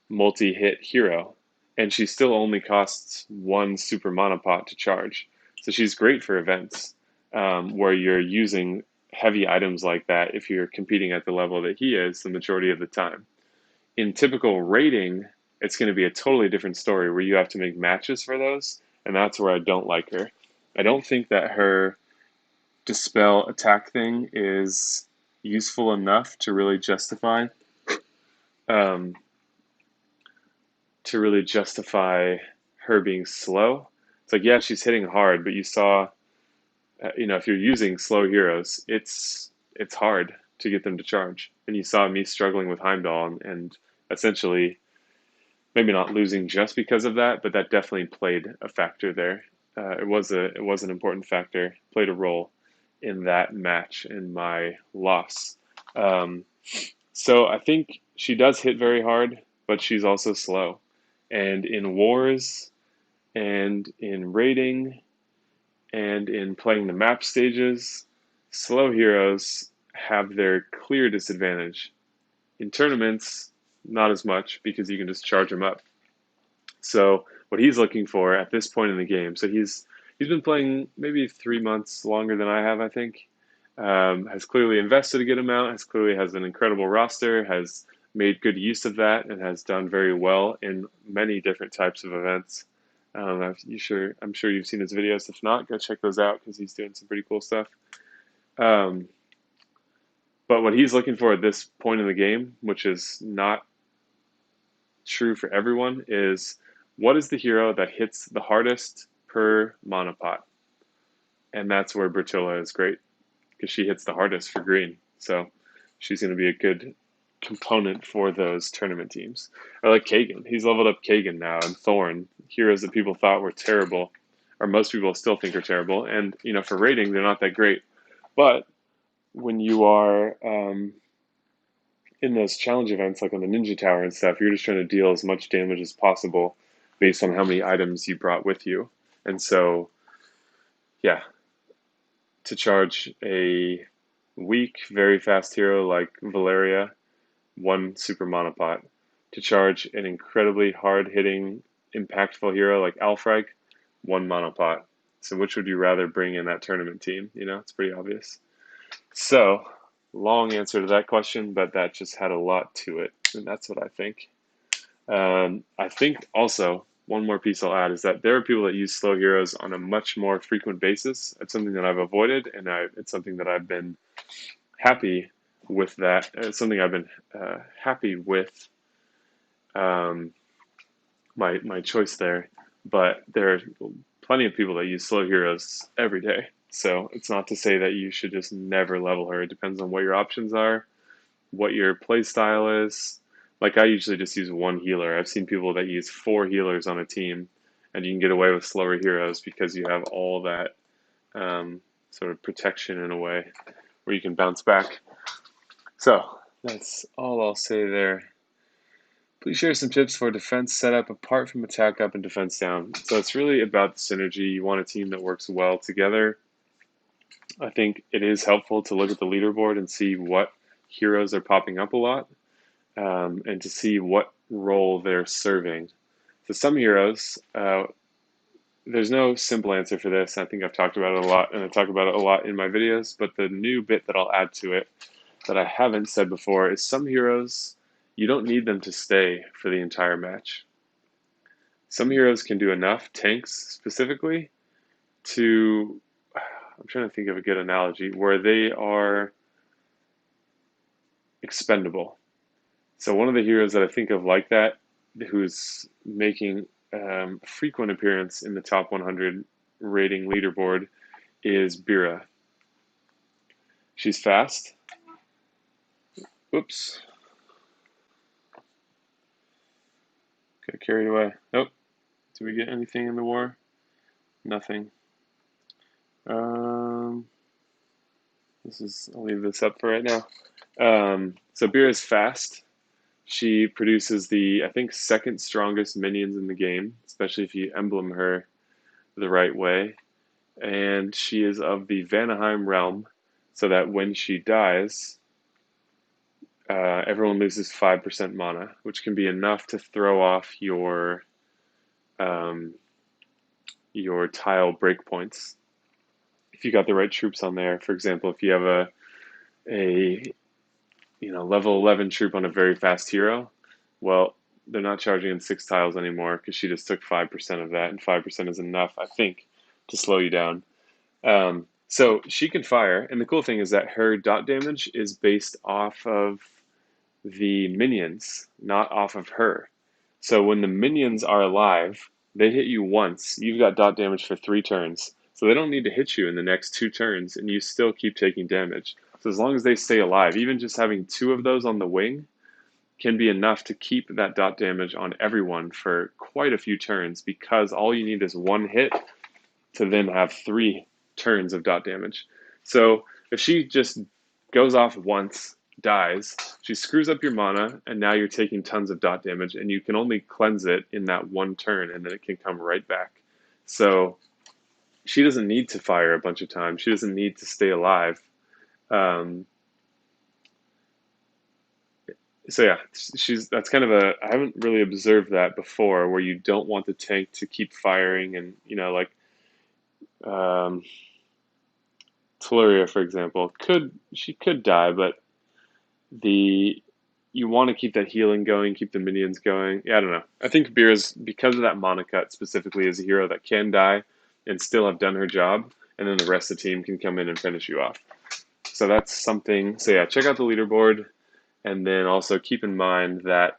multi-hit hero, and she still only costs 1 super mana pot to charge. So she's great for events where you're using heavy items like that if you're competing at the level that he is the majority of the time. In typical raiding, it's going to be a totally different story where you have to make matches for those, and that's where I don't like her. I don't think that her dispel attack thing is useful enough to really justify um, her being slow. It's like, yeah, she's hitting hard, but you saw, if you're using slow heroes, it's hard to get them to charge. And you saw me struggling with Heimdall and essentially maybe not losing just because of that, but that definitely played a factor there. It was an important factor, played a role in that match, in my loss. So I think she does hit very hard, but she's also slow. And in wars and in raiding And in playing the map stages, slow heroes have their clear disadvantage. In tournaments, not as much because you can just charge them up. So what he's looking for at this point in the game, so he's been playing maybe 3 months longer than I have, I think. Has clearly invested a good amount, has clearly has an incredible roster, has made good use of that, and has done very well in many different types of events. I'm sure you've seen his videos. If not, go check those out because he's doing some pretty cool stuff. Um, but what he's looking for at this point in the game, which is not true for everyone, is what is the hero that hits the hardest per mana pot? And that's where Bertilla is great because she hits the hardest for green. So she's going to be a good component for those tournament teams. Or like Kagan. He's leveled up Kagan now, and Thorn, heroes that people thought were terrible, or most people still think are terrible. And, for rating, they're not that great. But when you are in those challenge events, like on the Ninja Tower and stuff, you're just trying to deal as much damage as possible based on how many items you brought with you. And so, yeah, to charge a weak, very fast hero like Valeria, one super monopot. To charge an incredibly hard-hitting, impactful hero like Alfrag, one monopot. So which would you rather bring in that tournament team? It's pretty obvious. So, long answer to that question, but that just had a lot to it, and that's what I think. I think also, one more piece I'll add is that there are people that use slow heroes on a much more frequent basis. It's something that I've avoided, and it's something that I've been happy with that. It's something I've been happy with my choice there. But there are plenty of people that use slow heroes every day. So it's not to say that you should just never level her. It depends on what your options are, what your play style is. Like I usually just use one healer. I've seen people that use 4 healers on a team, and you can get away with slower heroes because you have all that sort of protection in a way where you can bounce back. So that's all I'll say there. Please share some tips for defense setup apart from attack up and defense down. So it's really about the synergy. You want a team that works well together. I think it is helpful to look at the leaderboard and see what heroes are popping up a lot, and to see what role they're serving. So some heroes, there's no simple answer for this. I think I've talked about it a lot, and I talk about it a lot in my videos, but the new bit that I'll add to it that I haven't said before is some heroes, you don't need them to stay for the entire match. Some heroes can do enough, tanks specifically, to, I'm trying to think of a good analogy, where they are expendable. So one of the heroes that I think of like that, who's making frequent appearance in the top 100 rating leaderboard, is Bira. She's fast. Whoops. Got carried away. Nope. Did we get anything in the war? Nothing. I'll leave this up for right now. So Bira's fast. She produces the, I think, second strongest minions in the game, especially if you emblem her the right way. And she is of the Vanaheim realm, so that when she dies, everyone loses 5% mana, which can be enough to throw off your tile breakpoints. If you got the right troops on there, for example, if you have a level 11 troop on a very fast hero, well, they're not charging in 6 tiles anymore because she just took 5% of that, and 5% is enough, I think, to slow you down. So she can fire, and the cool thing is that her dot damage is based off of the minions, not off of her. So when the minions are alive, they hit you once, you've got dot damage for 3 turns. So they don't need to hit you in the next 2 turns, and you still keep taking damage. So as long as they stay alive, even just having 2 of those on the wing can be enough to keep that dot damage on everyone for quite a few turns, because all you need is 1 hit to then have 3 turns of dot damage. So if she just goes off once, dies, she screws up your mana, and now you're taking tons of dot damage, and you can only cleanse it in that 1 turn, and then it can come right back. So she doesn't need to fire a bunch of times. She doesn't need to stay alive. Um, so yeah, she's that's kind of a I haven't really observed that before, where you don't want the tank to keep firing, and like um, Tuluria, for example, could die, but the you want to keep that healing going, keep the minions going. Yeah, I don't know. I think Beerus, because of that monocut specifically, is a hero that can die and still have done her job, and then the rest of the team can come in and finish you off. So that's something. So yeah, check out the leaderboard, and then also keep in mind that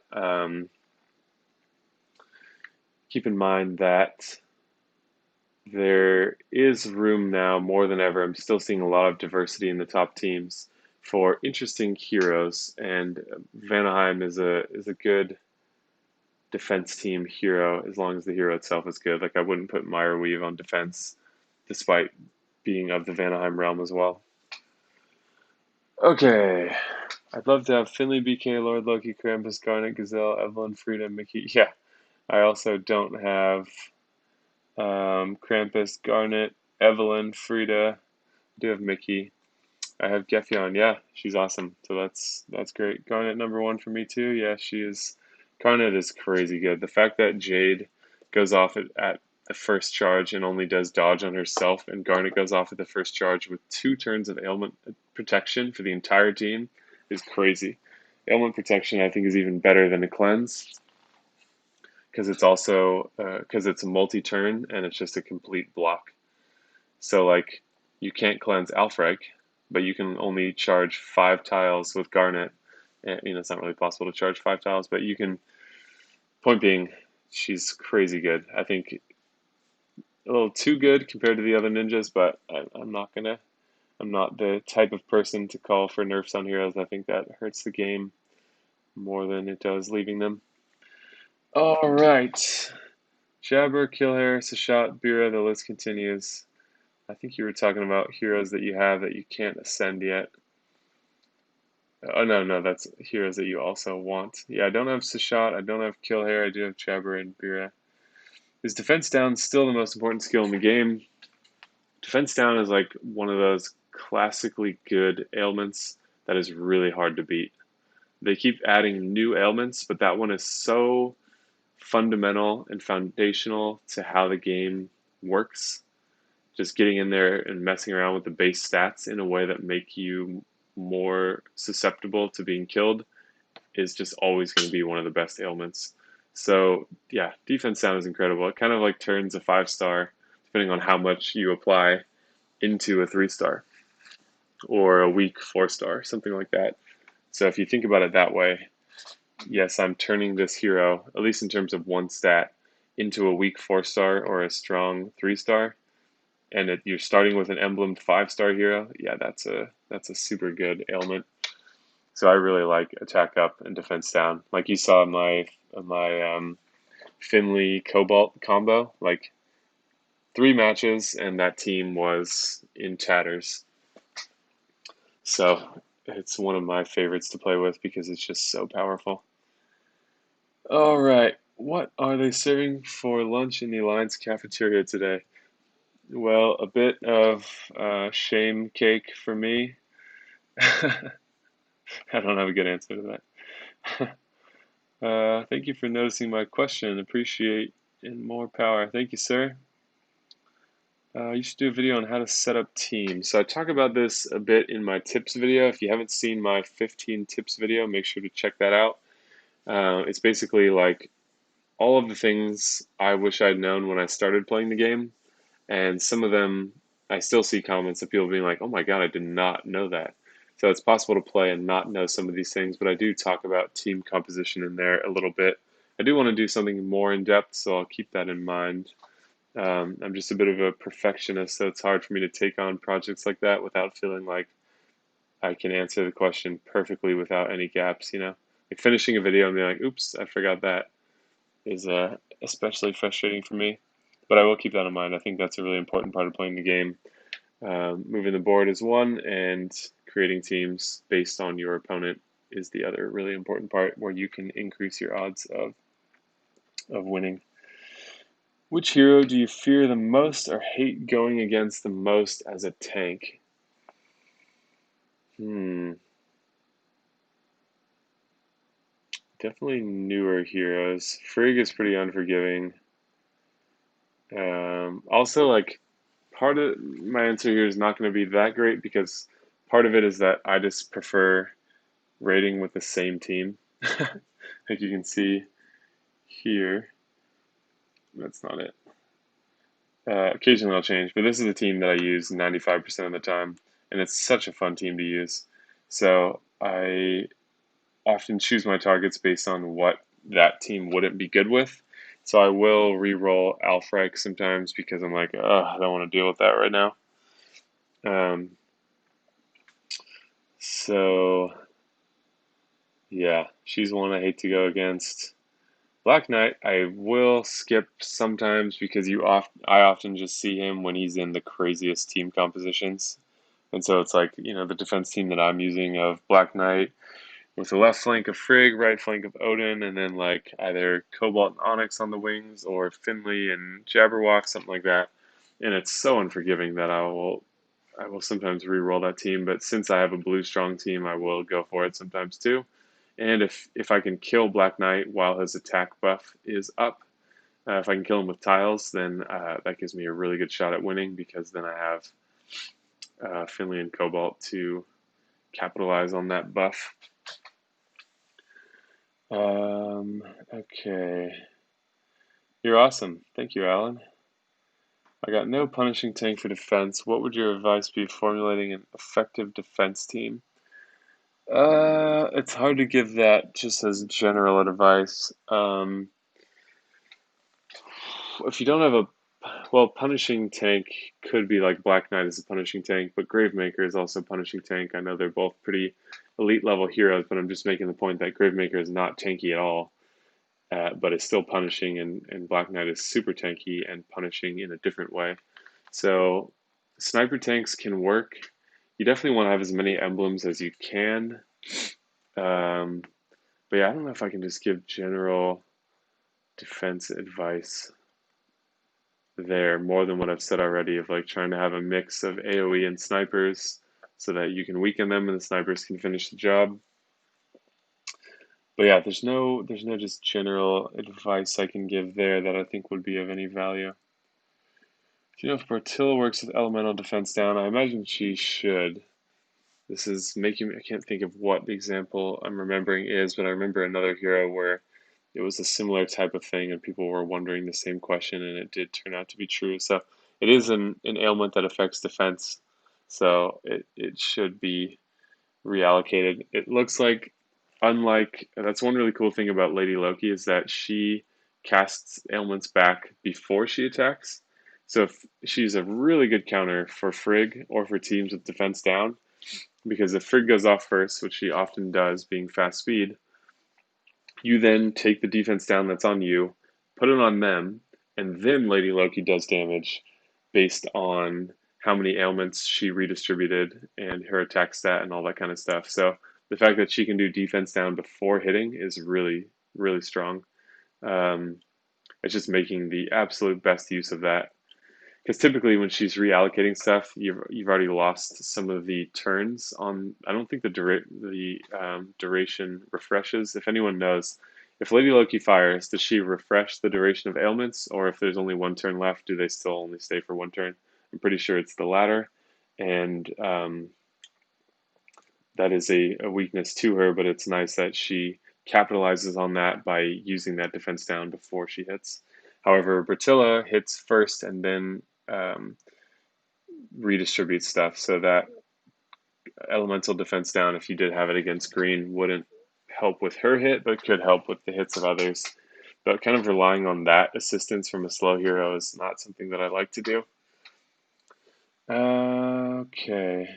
there is room now more than ever. I'm still seeing a lot of diversity in the top teams for interesting heroes, and Vanaheim is a good defense team hero as long as the hero itself is good. Like I wouldn't put Weave on defense, despite being of the Vanaheim realm as well. Okay, I'd love to have Finley, BK, Lord Loki, Krampus, Garnet, Gazelle, Evelyn, Frida, Mickey. Yeah, I also don't have Krampus, Garnet, Evelyn, Frida. I do have Mickey. I have Geffion. Yeah, she's awesome. So that's great. Garnet #1 for me too. Yeah, she is. Garnet is crazy good. The fact that Jade goes off at the first charge and only does dodge on herself, and Garnet goes off at the first charge with 2 turns of ailment protection for the entire team is crazy. Ailment protection, I think, is even better than a cleanse because it's also because it's a multi-turn and it's just a complete block. So like you can't cleanse Alfreg, but you can only charge 5 tiles with Garnet. And, it's not really possible to charge 5 tiles, but you can. Point being, she's crazy good. I think a little too good compared to the other ninjas, but I'm not gonna. I'm not the type of person to call for nerfs on heroes. I think that hurts the game more than it does leaving them. All right. Jabber, Killhair, Sashat, Bira, the list continues. I think you were talking about heroes that you have that you can't ascend yet. Oh, no, that's heroes that you also want. Yeah, I don't have Sashat, I don't have Killhair, I do have Jabber and Bira. Is defense down still the most important skill in the game? Defense down is like one of those classically good ailments that is really hard to beat. They keep adding new ailments, but that one is so fundamental and foundational to how the game works. Just getting in there and messing around with the base stats in a way that make you more susceptible to being killed is just always going to be one of the best ailments. So yeah, defense down is incredible. It kind of like turns a 5-star depending on how much you apply into a 3-star or a weak 4-star, something like that. So if you think about it that way, yes, I'm turning this hero, at least in terms of one stat, into a weak 4-star or a strong 3-star, and you're starting with an emblemed 5-star hero. Yeah, that's a super good ailment. So I really like attack up and defense down. Like you saw in my Finley Cobalt combo, like 3 matches, and that team was in tatters. So it's one of my favorites to play with because it's just so powerful. All right, what are they serving for lunch in the Alliance cafeteria today? Well, a bit of shame cake for me. I don't have a good answer to that. Thank you for noticing my question. Appreciate and more power. Thank you, sir. You should do a video on how to set up teams. So I talk about this a bit in my tips video. If you haven't seen my 15 tips video, make sure to check that out. It's basically like all of the things I wish I'd known when I started playing the game. And some of them, I still see comments of people being like, oh my God, I did not know that. So it's possible to play and not know some of these things, but I do talk about team composition in there a little bit. I do want to do something more in depth, so I'll keep that in mind. I'm just a bit of a perfectionist, so it's hard for me to take on projects like that without feeling like I can answer the question perfectly without any gaps, Like finishing a video and being like, oops, I forgot that is especially frustrating for me. But I will keep that in mind. I think that's a really important part of playing the game. Moving the board is one, and creating teams based on your opponent is the other really important part where you can increase your odds of winning. Which hero do you fear the most or hate going against the most as a tank? Hmm, definitely newer heroes. Frigg is pretty unforgiving. Also, like, part of my answer here is not going to be that great because part of it is that I just prefer raiding with the same team. Like you can see here, that's not it. Occasionally I'll change, but this is a team that I use 95% of the time, and it's such a fun team to use. So I often choose my targets based on what that team wouldn't be good with. So I will re-roll Alfrek sometimes because I'm like, I don't want to deal with that right now. Um, so yeah, she's one I hate to go against. Black Knight, I will skip sometimes because I often just see him when he's in the craziest team compositions. And so it's like, the defense team that I'm using of Black Knight with the left flank of Frigg, right flank of Odin, and then like either Cobalt and Onyx on the wings or Finley and Jabberwock, something like that. And it's so unforgiving that I will sometimes re-roll that team, but since I have a blue strong team, I will go for it sometimes too. And if I can kill Black Knight while his attack buff is up, if I can kill him with tiles, then that gives me a really good shot at winning because then I have Finley and Cobalt to capitalize on that buff. Okay. You're awesome. Thank you, Alan. I got no punishing tank for defense. What would your advice be formulating an effective defense team? It's hard to give that just as general advice. If you don't have punishing tank could be like Black Knight is a punishing tank, but Gravemaker is also a punishing tank. I know they're both pretty elite level heroes, but I'm just making the point that Gravemaker is not tanky at all, but is still punishing, and Black Knight is super tanky and punishing in a different way. So sniper tanks can work. You definitely want to have as many emblems as you can. Um, but yeah, I don't know if I can just give general defense advice there more than what I've said already of like trying to have a mix of AoE and snipers so that you can weaken them and the snipers can finish the job. But yeah, there's no just general advice I can give there that I think would be of any value. Do you know if Bertilla works with elemental defense down? I imagine she should. This is making me, I can't think of what the example I'm remembering is, but I remember another hero where it was a similar type of thing and people were wondering the same question and it did turn out to be true. So it is an ailment that affects defense. So it should be reallocated. It looks like, unlike, that's one really cool thing about Lady Loki is that she casts ailments back before she attacks. So if she's a really good counter for Frigg or for teams with defense down, because if Frigg goes off first, which she often does, being fast speed, you then take the defense down that's on you, put it on them, and then Lady Loki does damage based on how many ailments she redistributed and her attack stat and all that kind of stuff. So the fact that she can do defense down before hitting is really, really strong. Um, it's just making the absolute best use of that because typically when she's reallocating stuff, you've already lost some of the turns on. I don't think the duration refreshes. If anyone knows, if Lady Loki fires, does she refresh the duration of ailments, or if there's only one turn left, do they still only stay for one turn? I'm pretty sure it's the latter, and that is a weakness to her. But it's nice that she capitalizes on that by using that defense down before she hits. However, Bertilla hits first and then um, redistribute stuff so that elemental defense down, if you did have it against green, wouldn't help with her hit, but could help with the hits of others. But kind of relying on that assistance from a slow hero is not something that I like to do. Okay.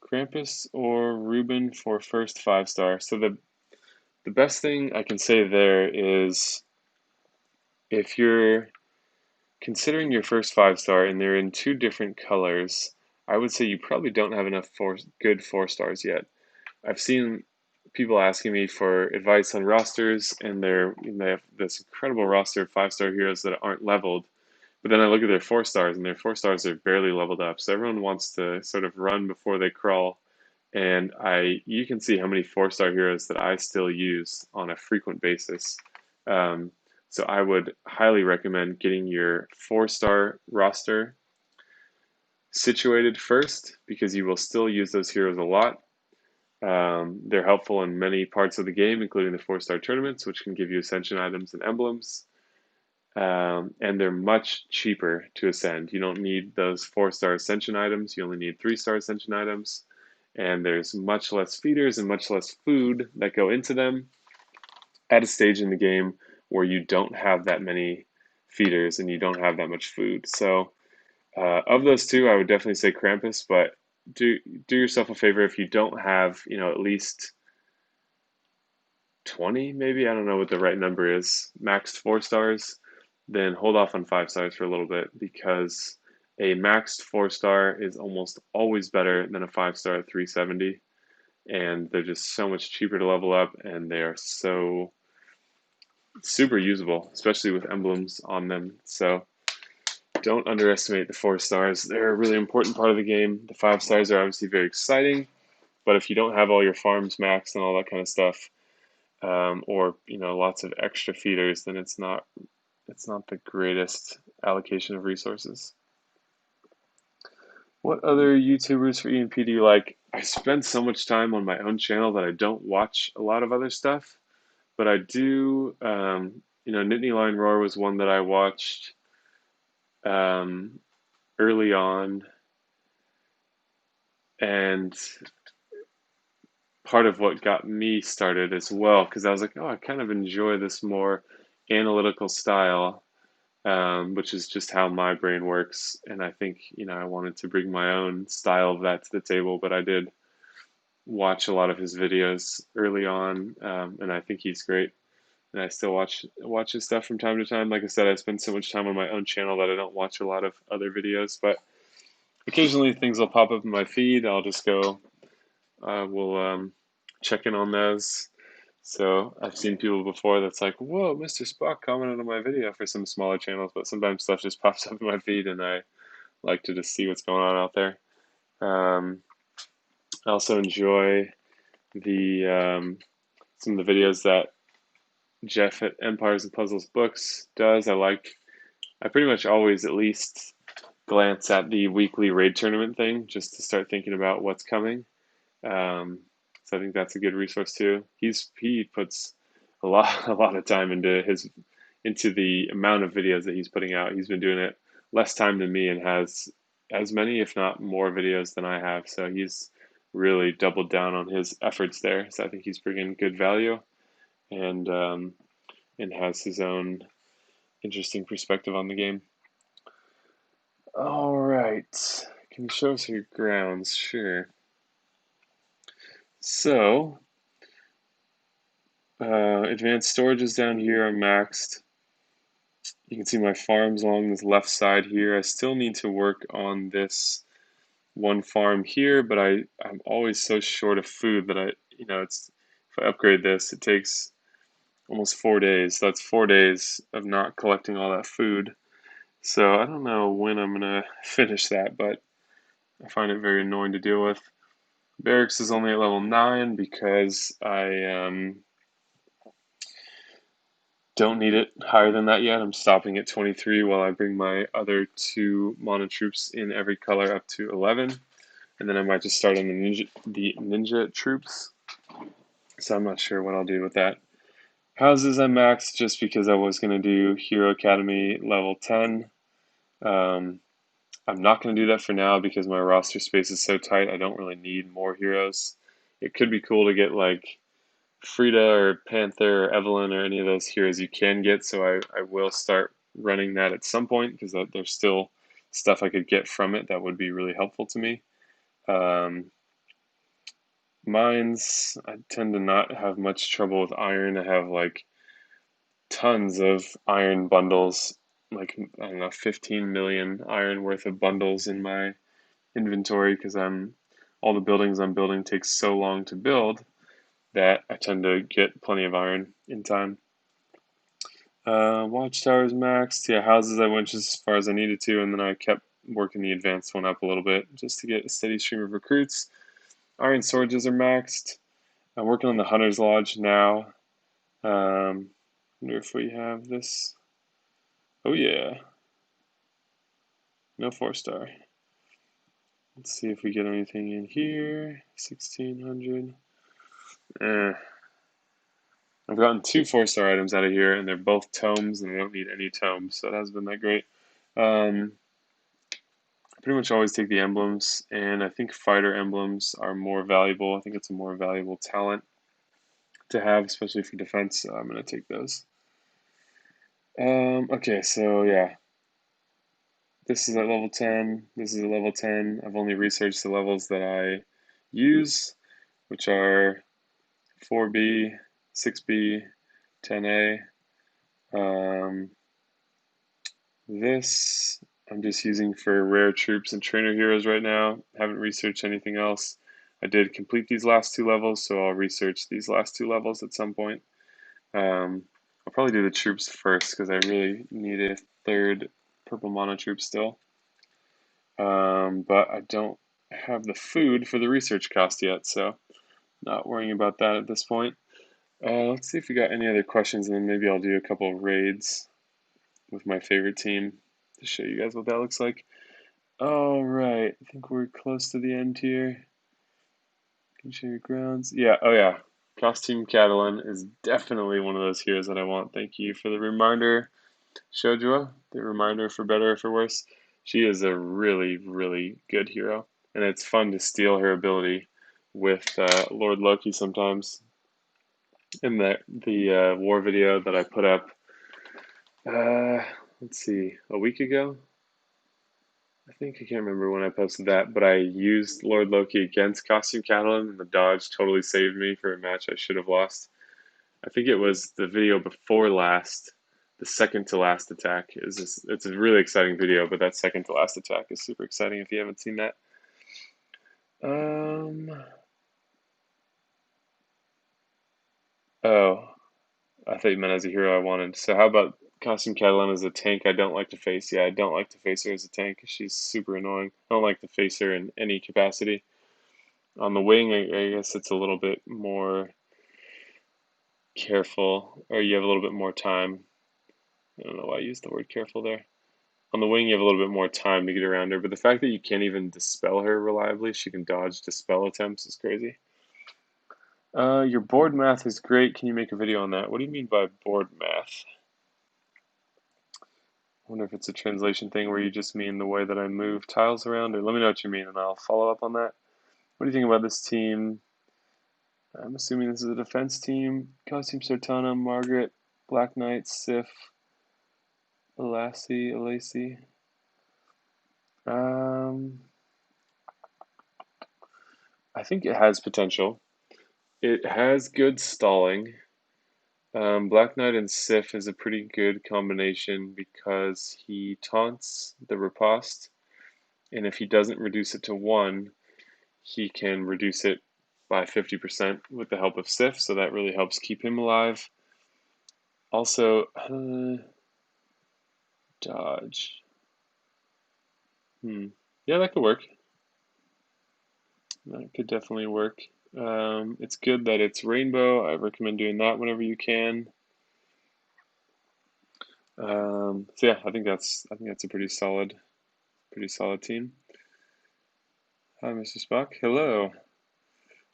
Krampus or Ruben for first 5-star. So the best thing I can say there is if you're considering your first 5-star and they're in two different colors, I would say you probably don't have enough good 4-stars yet. I've seen people asking me for advice on rosters, and they have this incredible roster of 5-star heroes that aren't leveled. But then I look at their 4-stars, and their 4-stars are barely leveled up. So everyone wants to sort of run before they crawl. And you can see how many 4-star heroes that I still use on a frequent basis. Um, so I would highly recommend getting your 4-star roster situated first, because you will still use those heroes a lot. They're helpful in many parts of the game, including the 4-star tournaments, which can give you ascension items and emblems. And they're much cheaper to ascend. You don't need those 4-star ascension items. You only need 3-star ascension items. And there's much less feeders and much less food that go into them at a stage in the game where you don't have that many feeders and you don't have that much food. So of those two, I would definitely say Krampus, but do yourself a favor if you don't have, at least 20, maybe, I don't know what the right number is, maxed 4-stars, then hold off on 5-stars for a little bit, because a maxed 4-star is almost always better than a 5-star at 370, and they're just so much cheaper to level up, and they are so super usable, especially with emblems on them. So don't underestimate the 4-stars. They're a really important part of the game. The 5-stars are obviously very exciting, but if you don't have all your farms maxed and all that kind of stuff, or lots of extra feeders, then it's not the greatest allocation of resources. What other YouTubers for ENP do you like? I spend so much time on my own channel that I don't watch a lot of other stuff, but I do. Nittany Lion Roar was one that I watched early on, and part of what got me started as well, because I was like, oh, I kind of enjoy this more analytical style, which is just how my brain works. And I think, I wanted to bring my own style of that to the table, but I did watch a lot of his videos early on, and I think he's great. And I still watch his stuff from time to time. Like I said, I spend so much time on my own channel that I don't watch a lot of other videos, but occasionally things will pop up in my feed. I'll just go, we'll check in on those. So I've seen people before that's like, whoa, Mr. Spock commented on my video, for some smaller channels, but sometimes stuff just pops up in my feed and I like to just see what's going on out there. I also enjoy some of the videos that Jeff at Empires and Puzzles Books does. I pretty much always at least glance at the weekly raid tournament thing just to start thinking about what's coming. So I think that's a good resource too. He puts a lot of time into the amount of videos that he's putting out. He's been doing it less time than me and has as many, if not more, videos than I have. So he's really doubled down on his efforts there. So I think he's bringing good value, and has his own interesting perspective on the game. All right, can you show us your grounds? Sure. So advanced storages down here are maxed. You can see my farms along this left side here. I still need to work on this one farm here, but I'm always so short of food that if I upgrade this, it takes almost 4 days. So that's 4 days of not collecting all that food. So I don't know when I'm gonna finish that, but I find it very annoying to deal with. Barracks is only at level 9 because I don't need it higher than that yet. I'm stopping at 23 while I bring my other 2 mono troops in every color up to 11. And then I might just start on the ninja troops. So I'm not sure what I'll do with that. Houses I maxed just because I was going to do Hero Academy level 10. I'm not going to do that for now because my roster space is so tight. I don't really need more heroes. It could be cool to get like Frida or Panther or Evelyn or any of those heroes you can get, so I will start running that at some point, because there's still stuff I could get from it that would be really helpful to me. Mines, I tend to not have much trouble with iron. I have like tons of iron bundles, like, I don't know, 15 million iron worth of bundles in my inventory, because all the buildings I'm building takes so long to build that, I tend to get plenty of iron in time. Watchtowers maxed. Yeah, houses I went just as far as I needed to, and then I kept working the advanced one up a little bit just to get a steady stream of recruits. Iron swords are maxed. I'm working on the Hunter's Lodge now. Wonder if we have this. Oh yeah. No 4-star. Let's see if we get anything in here. 1600. I've gotten 2 4-star items out of here, and they're both tomes, and I don't need any tomes, so that hasn't been that great. I pretty much always take the emblems, and I think fighter emblems are more valuable. I think it's a more valuable talent to have, especially for defense, so I'm going to take those. Okay, so yeah. This is at level 10. This is at level 10. I've only researched the levels that I use, which are 4B, 6B, 10A. This I'm just using for rare troops and trainer heroes right now. Haven't researched anything else. I did complete these last 2 levels, so I'll research these last 2 levels at some point. I'll probably do the troops first because I really need a 3rd purple mono troop still. But I don't have the food for the research cost yet, so not worrying about that at this point. Let's see if we got any other questions, and then maybe I'll do a couple of raids with my favorite team to show you guys what that looks like. All right, I think we're close to the end here. Can you show your grounds? Yeah, oh yeah. Costume Catalan is definitely one of those heroes that I want. Thank you for the reminder, Shojua, the reminder for better or for worse. She is a really, really good hero, and it's fun to steal her ability with Lord Loki sometimes. In the war video that I put up, let's see, a week ago? I think I can't remember when I posted that, but I used Lord Loki against Costume Catalan, and the dodge totally saved me for a match I should have lost. I think it was the video before last, the second to last attack. It's a really exciting video, but that second to last attack is super exciting if you haven't seen that. Oh, I thought you meant as a hero I wanted. So how about Costume Catalan as a tank I don't like to face? Yeah, I don't like to face her as a tank. She's super annoying. I don't like to face her in any capacity. On the wing, I guess it's a little bit more careful, or you have a little bit more time. I don't know why I used the word careful there. On the wing, you have a little bit more time to get around her, but the fact that you can't even dispel her reliably, she can dodge dispel attempts, is crazy. Your board math is great. Can you make a video on that? What do you mean by board math? I wonder if it's a translation thing where you just mean the way that I move tiles around, or let me know what you mean and I'll follow up on that. What do you think about this team? I'm assuming this is a defense team. Costume Sartana, Margaret, Black Knight, Sif, Alacy. I think it has potential. It has good stalling. Black Knight and Sif is a pretty good combination because he taunts the riposte, and if he doesn't reduce it to 1, he can reduce it by 50% with the help of Sif, so that really helps keep him alive. Also, dodge. Yeah, that could work. That could definitely work. It's good that it's rainbow. I recommend doing that whenever you can. So yeah, I think that's a pretty solid team. Hi, Mr. Spock. Hello.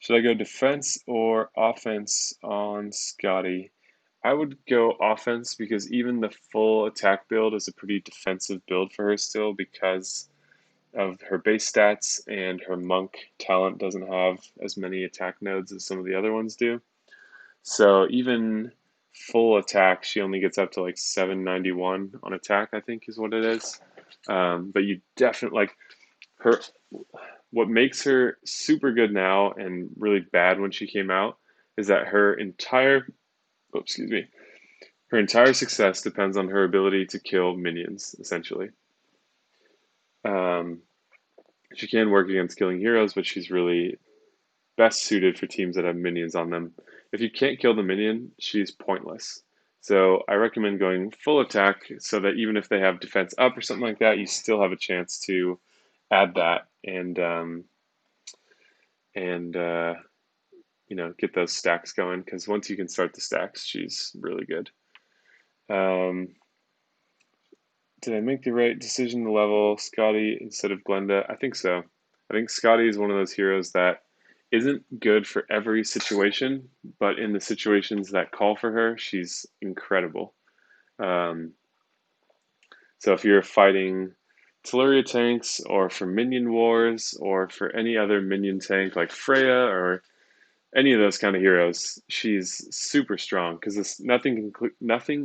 Should I go defense or offense on Scotty? I would go offense because even the full attack build is a pretty defensive build for her still because of her base stats, and her monk talent doesn't have as many attack nodes as some of the other ones do. So even full attack, she only gets up to like 791 on attack, I think is what it is. But you definitely like her. What makes her super good now and really bad when she came out is that her entire success depends on her ability to kill minions, essentially. She can work against killing heroes, but she's really best suited for teams that have minions on them. If you can't kill the minion, she's pointless. So I recommend going full attack so that even if they have defense up or something like that, you still have a chance to add that and get those stacks going, because once you can start the stacks, she's really good. Did I make the right decision to level Skadi instead of Glenda? I think so. I think Skadi is one of those heroes that isn't good for every situation, but in the situations that call for her, she's incredible. Um, so if you're fighting Tuluria tanks, or for minion wars, or for any other minion tank like Freya or any of those kind of heroes, she's super strong because nothing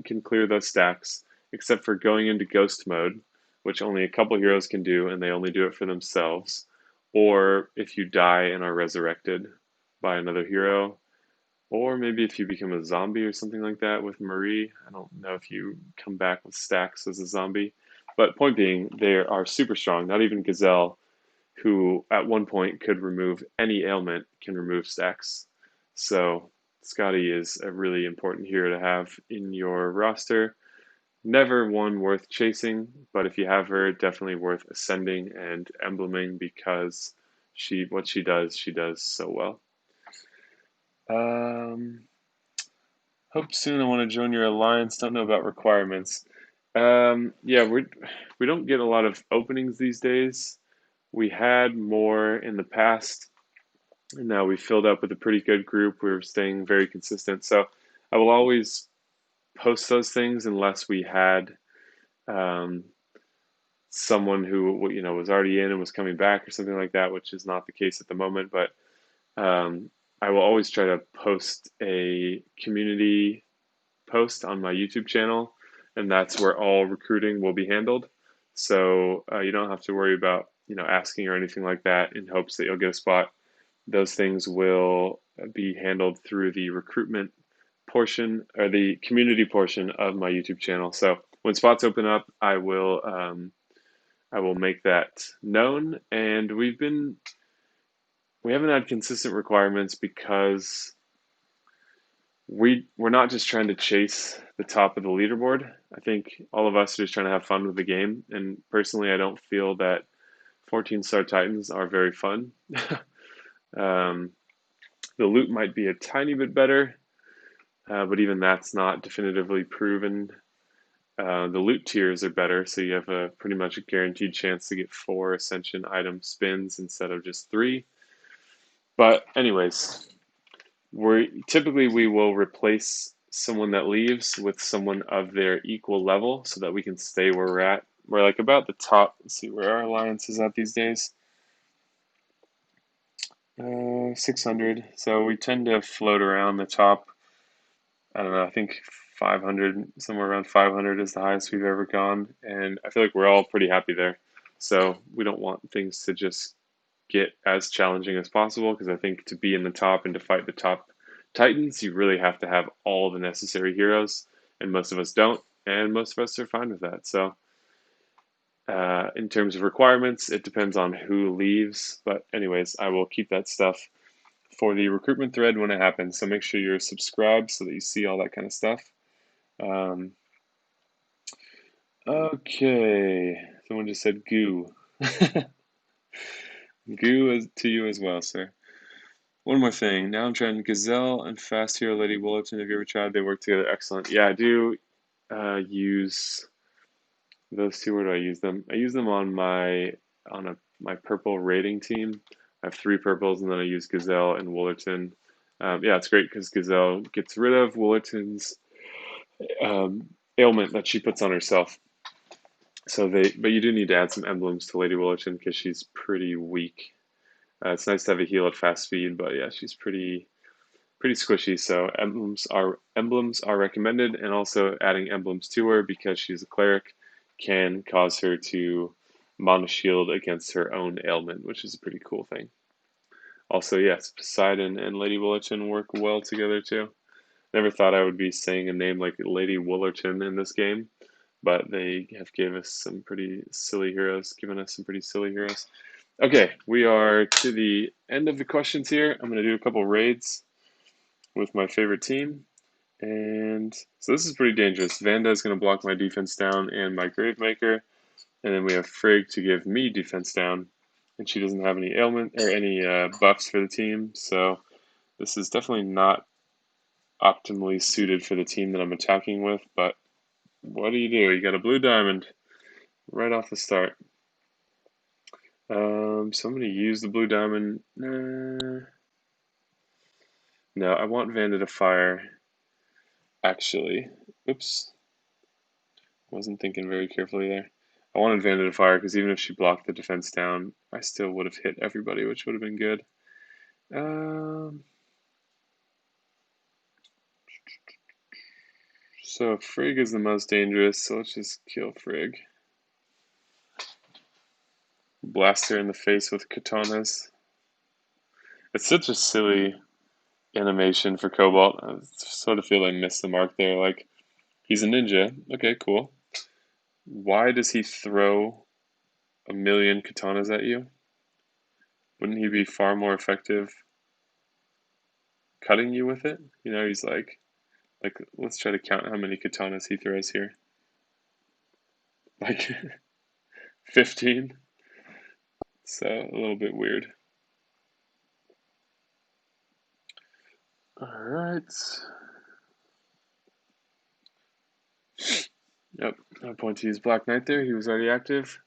can clear those stacks except for going into ghost mode, which only a couple heroes can do, and they only do it for themselves. Or if you die and are resurrected by another hero, or maybe if you become a zombie or something like that with Marie. I don't know if you come back with stacks as a zombie. But point being, they are super strong. Not even Gazelle, who at one point could remove any ailment, can remove stacks. So Skadi is a really important hero to have in your roster. Never one worth chasing, but if you have her, definitely worth ascending and embleming, because what she does so well. Hope soon. I want to join your alliance. Don't know about requirements. Yeah, we don't get a lot of openings these days. We had more in the past, and now we filled up with a pretty good group. We're staying very consistent. So I will always post those things unless we had someone who was already in and was coming back or something like that, which is not the case at the moment. But I will always try to post a community post on my YouTube channel, and that's where all recruiting will be handled. So you don't have to worry about asking or anything like that in hopes that you'll get a spot. Those things will be handled through the recruitment portion, or the community portion of my YouTube channel. So when spots open up, I will make that known. And we haven't had consistent requirements because we're not just trying to chase the top of the leaderboard. I think all of us are just trying to have fun with the game. And personally, I don't feel that 14-star Titans are very fun. The loot might be a tiny bit better, but even that's not definitively proven. The loot tiers are better, so you have a pretty much a guaranteed chance to get 4 Ascension item spins instead of just 3. But anyways, we will replace someone that leaves with someone of their equal level so that we can stay where we're at. We're like about the top. Let's see where our alliance is at these days. 600. So we tend to float around the top. I don't know. I think 500, somewhere around 500 is the highest we've ever gone, and I feel like we're all pretty happy there. So we don't want things to just get as challenging as possible, because I think to be in the top and to fight the top Titans, you really have to have all the necessary heroes, and most of us don't, and most of us are fine with that. So in terms of requirements, it depends on who leaves. But anyways, I will keep that stuff for the recruitment thread when it happens. So make sure you're subscribed so that you see all that kind of stuff. Okay, someone just said goo. Goo to you as well, sir. One more thing. Now I'm trying Gazelle and Fast Hero Lady Woolerton. Have you ever tried? They work together. Excellent. Yeah, I do use those two. Where do I use them? I use them on my purple raiding team. I have 3 purples, and then I use Gazelle and Woolerton. Yeah, it's great because Gazelle gets rid of Woolerton's ailment that she puts on herself. But you do need to add some emblems to Lady Woolerton because she's pretty weak. It's nice to have a heal at fast speed, but yeah, she's pretty squishy. So emblems are recommended, and also adding emblems to her because she's a cleric can cause her to mono shield against her own ailment, which is a pretty cool thing. Also, yes, Poseidon and Lady Woolerton work well together too. Never thought I would be saying a name like Lady Woolerton in this game, but they have given us some pretty silly heroes. Okay, we are to the end of the questions here. I'm going to do a couple raids with my favorite team. And so this is pretty dangerous. Vanda is going to block my defense down and my Gravemaker. And then we have Frigg to give me defense down. And she doesn't have any ailment or any buffs for the team. So this is definitely not optimally suited for the team that I'm attacking with. But what do? You got a blue diamond right off the start. So I'm going to use the blue diamond. No, I want Vanda to fire. Actually, oops, wasn't thinking very carefully there. I wanted Vanda to fire because even if she blocked the defense down, I still would have hit everybody, which would have been good. So Frigg is the most dangerous, so let's just kill Frigg. Blast her in the face with katanas. It's such a silly animation for Cobalt. I sort of feel I missed the mark there. Like, he's a ninja. Okay, cool. Why does he throw a million katanas at you? Wouldn't he be far more effective cutting you with it? You know, he's like, let's try to count how many katanas he throws here. Like 15. So a little bit weird. All right. Yep, no point to use Black Knight there. He was already active.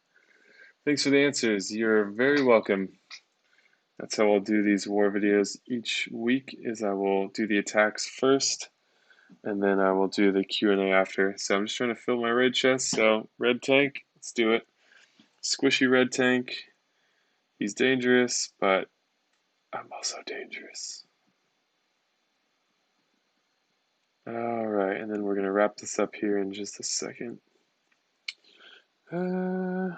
Thanks for the answers. You're very welcome. That's how I'll do these war videos each week. Is I will do the attacks first, and then I will do the Q&A after. So I'm just trying to fill my raid chest. So red tank, let's do it. Squishy red tank. He's dangerous, but I'm also dangerous. All right, and then we're gonna wrap this up here in just a second. So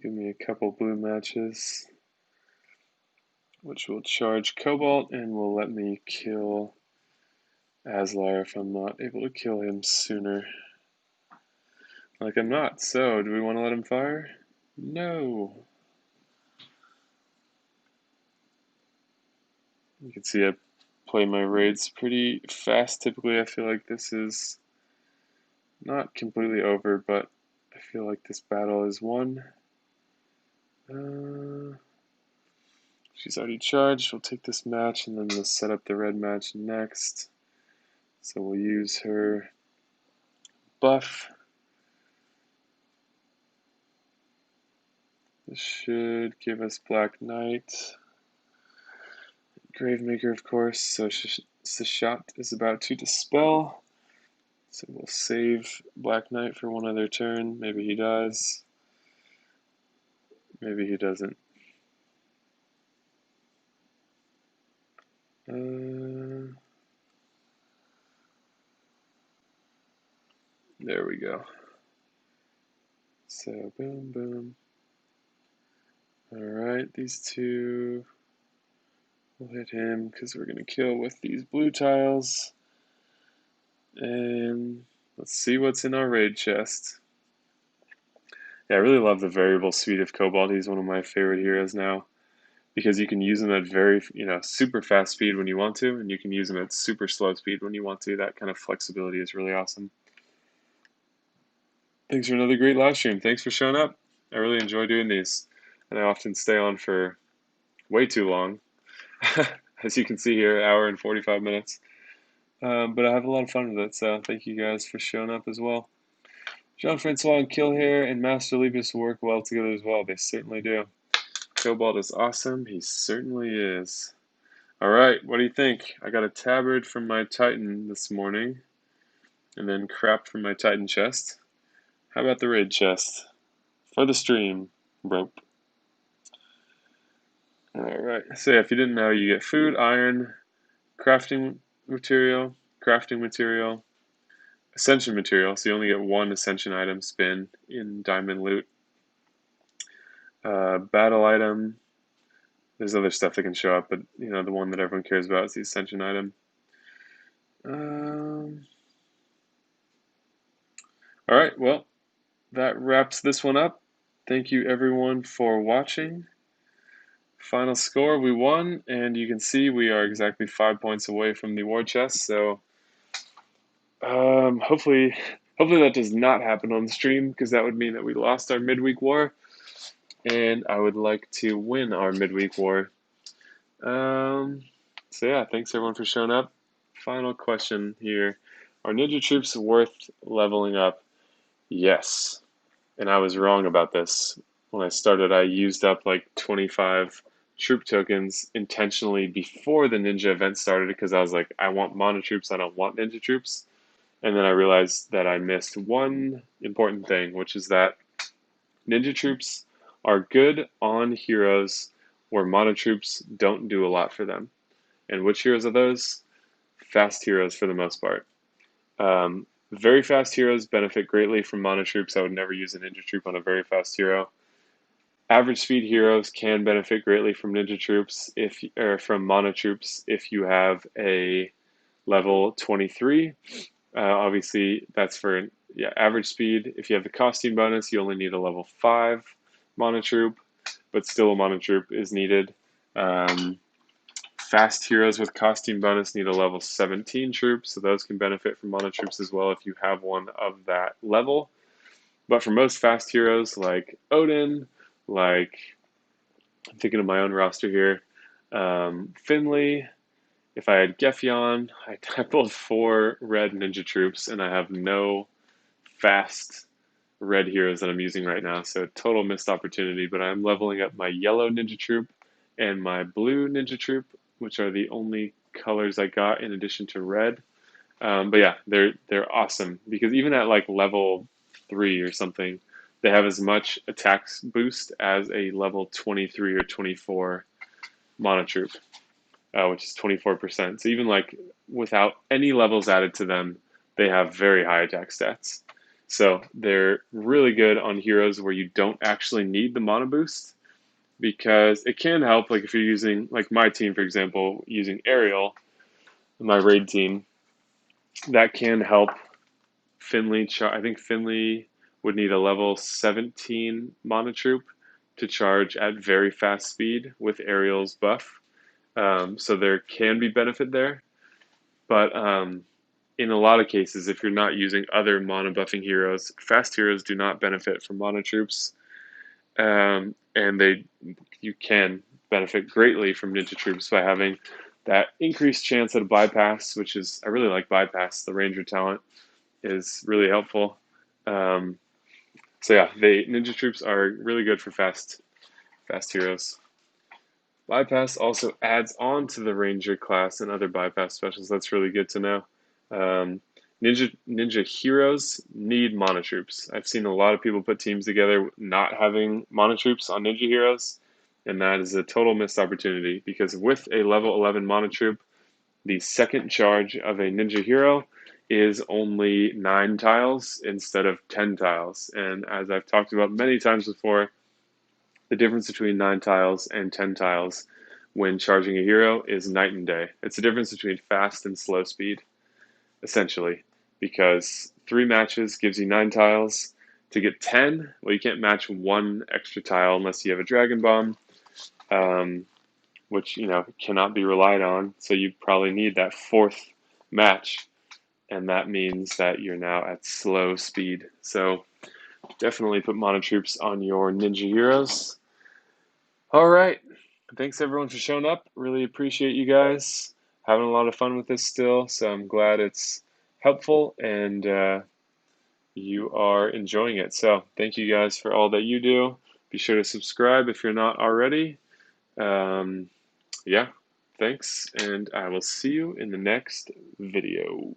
give me a couple blue matches, which will charge Cobalt and will let me kill Aslar if I'm not able to kill him sooner. Like I'm not, so do we want to let him fire? No. You can see I play my raids pretty fast. Typically I feel like this is not completely over, but I feel like this battle is won. She's already charged. We'll take this match and then we'll set up the red match next. So we'll use her buff. This should give us Black Knight. Gravemaker, of course, so Seshat is about to dispel. So we'll save Black Knight for one other turn. Maybe he dies. Maybe he doesn't. There we go. So boom, boom. Alright, these two will hit him because we're going to kill with these blue tiles. And let's see what's in our raid chest. Yeah, I really love the variable speed of Cobalt. He's one of my favorite heroes now because you can use him at very, super fast speed when you want to, and you can use him at super slow speed when you want to. That kind of flexibility is really awesome. Thanks for another great live stream. Thanks for showing up. I really enjoy doing these, and I often stay on for way too long. As you can see here, 1 hour and 45 minutes. But I have a lot of fun with it, so thank you guys for showing up as well. Jean-Francois and Killhair and Master Lebus work well together as well. They certainly do. Cobalt is awesome. He certainly is. All right, what do you think? I got a tabard from my Titan this morning, and then crap from my Titan chest. How about the raid chest? For the stream, rope. All right, so if you didn't know, you get food, iron, crafting material, ascension material, so you only get one ascension item spin in diamond loot. Battle item. There's other stuff that can show up, but the one that everyone cares about is the ascension item. All right, well, that wraps this one up. Thank you everyone for watching. Final score, we won, and you can see we are exactly 5 points away from the war chest. So hopefully that does not happen on the stream, because that would mean that we lost our midweek war, and I would like to win our midweek war. So yeah, thanks everyone for showing up. Final question here: are ninja troops worth leveling up? Yes, and I was wrong about this. When I started, I used up like 25 troop tokens intentionally before the ninja event started, because I was like, I want mono troops, I don't want ninja troops. And then I realized that I missed one important thing, which is that ninja troops are good on heroes where mono troops don't do a lot for them. And which heroes are those? Fast heroes for the most part. Very fast heroes benefit greatly from mono troops. I would never use a ninja troop on a very fast hero. Average speed heroes can benefit greatly from ninja troops or from mono troops if you have a level 23. Obviously, that's for average speed. If you have the costume bonus, you only need a level 5 mono troop, but still a mono troop is needed. Fast heroes with costume bonus need a level 17 troop, so those can benefit from mono troops as well if you have one of that level. But for most fast heroes like Odin, like I'm thinking of my own roster here, Finley, if I had Geffion, I pulled 4 red ninja troops, and I have no fast red heroes that I'm using right now, so total missed opportunity. But I'm leveling up my yellow ninja troop and my blue ninja troop, which are the only colors I got in addition to red. But yeah, they're awesome, because even at like level 3 or something, they have as much attack boost as a level 23 or 24 mono troop, which is 24%. So even like without any levels added to them, they have very high attack stats. So they're really good on heroes where you don't actually need the mono boost, because it can help. Like if you're using, like my team, for example, using Ariel, my raid team, that can help Finley. I think Finley would need a level 17 mono troop to charge at very fast speed with Ariel's buff. So there can be benefit there. But in a lot of cases, if you're not using other mono buffing heroes, fast heroes do not benefit from mono troops, and you can benefit greatly from ninja troops by having that increased chance at a bypass, which is, I really like bypass. The ranger talent is really helpful. Um, so yeah, ninja troops are really good for fast heroes. Bypass also adds on to the ranger class and other bypass specials. That's really good to know. Ninja heroes need mono troops. I've seen a lot of people put teams together not having mono troops on ninja heroes, and that is a total missed opportunity, because with a level 11 mono troop, the second charge of a ninja hero is only 9 tiles instead of 10 tiles. And as I've talked about many times before, the difference between 9 tiles and 10 tiles when charging a hero is night and day. It's the difference between fast and slow speed, essentially, because 3 matches gives you 9 tiles. To get 10, well, you can't match 1 extra tile unless you have a Dragon Bomb, which, cannot be relied on. So you probably need that 4th match, and that means that you're now at slow speed. So definitely put mono troops on your ninja heroes. All right. Thanks everyone for showing up. Really appreciate you guys. Having a lot of fun with this still, so I'm glad it's helpful and you are enjoying it. So thank you guys for all that you do. Be sure to subscribe if you're not already. Yeah, thanks, and I will see you in the next video.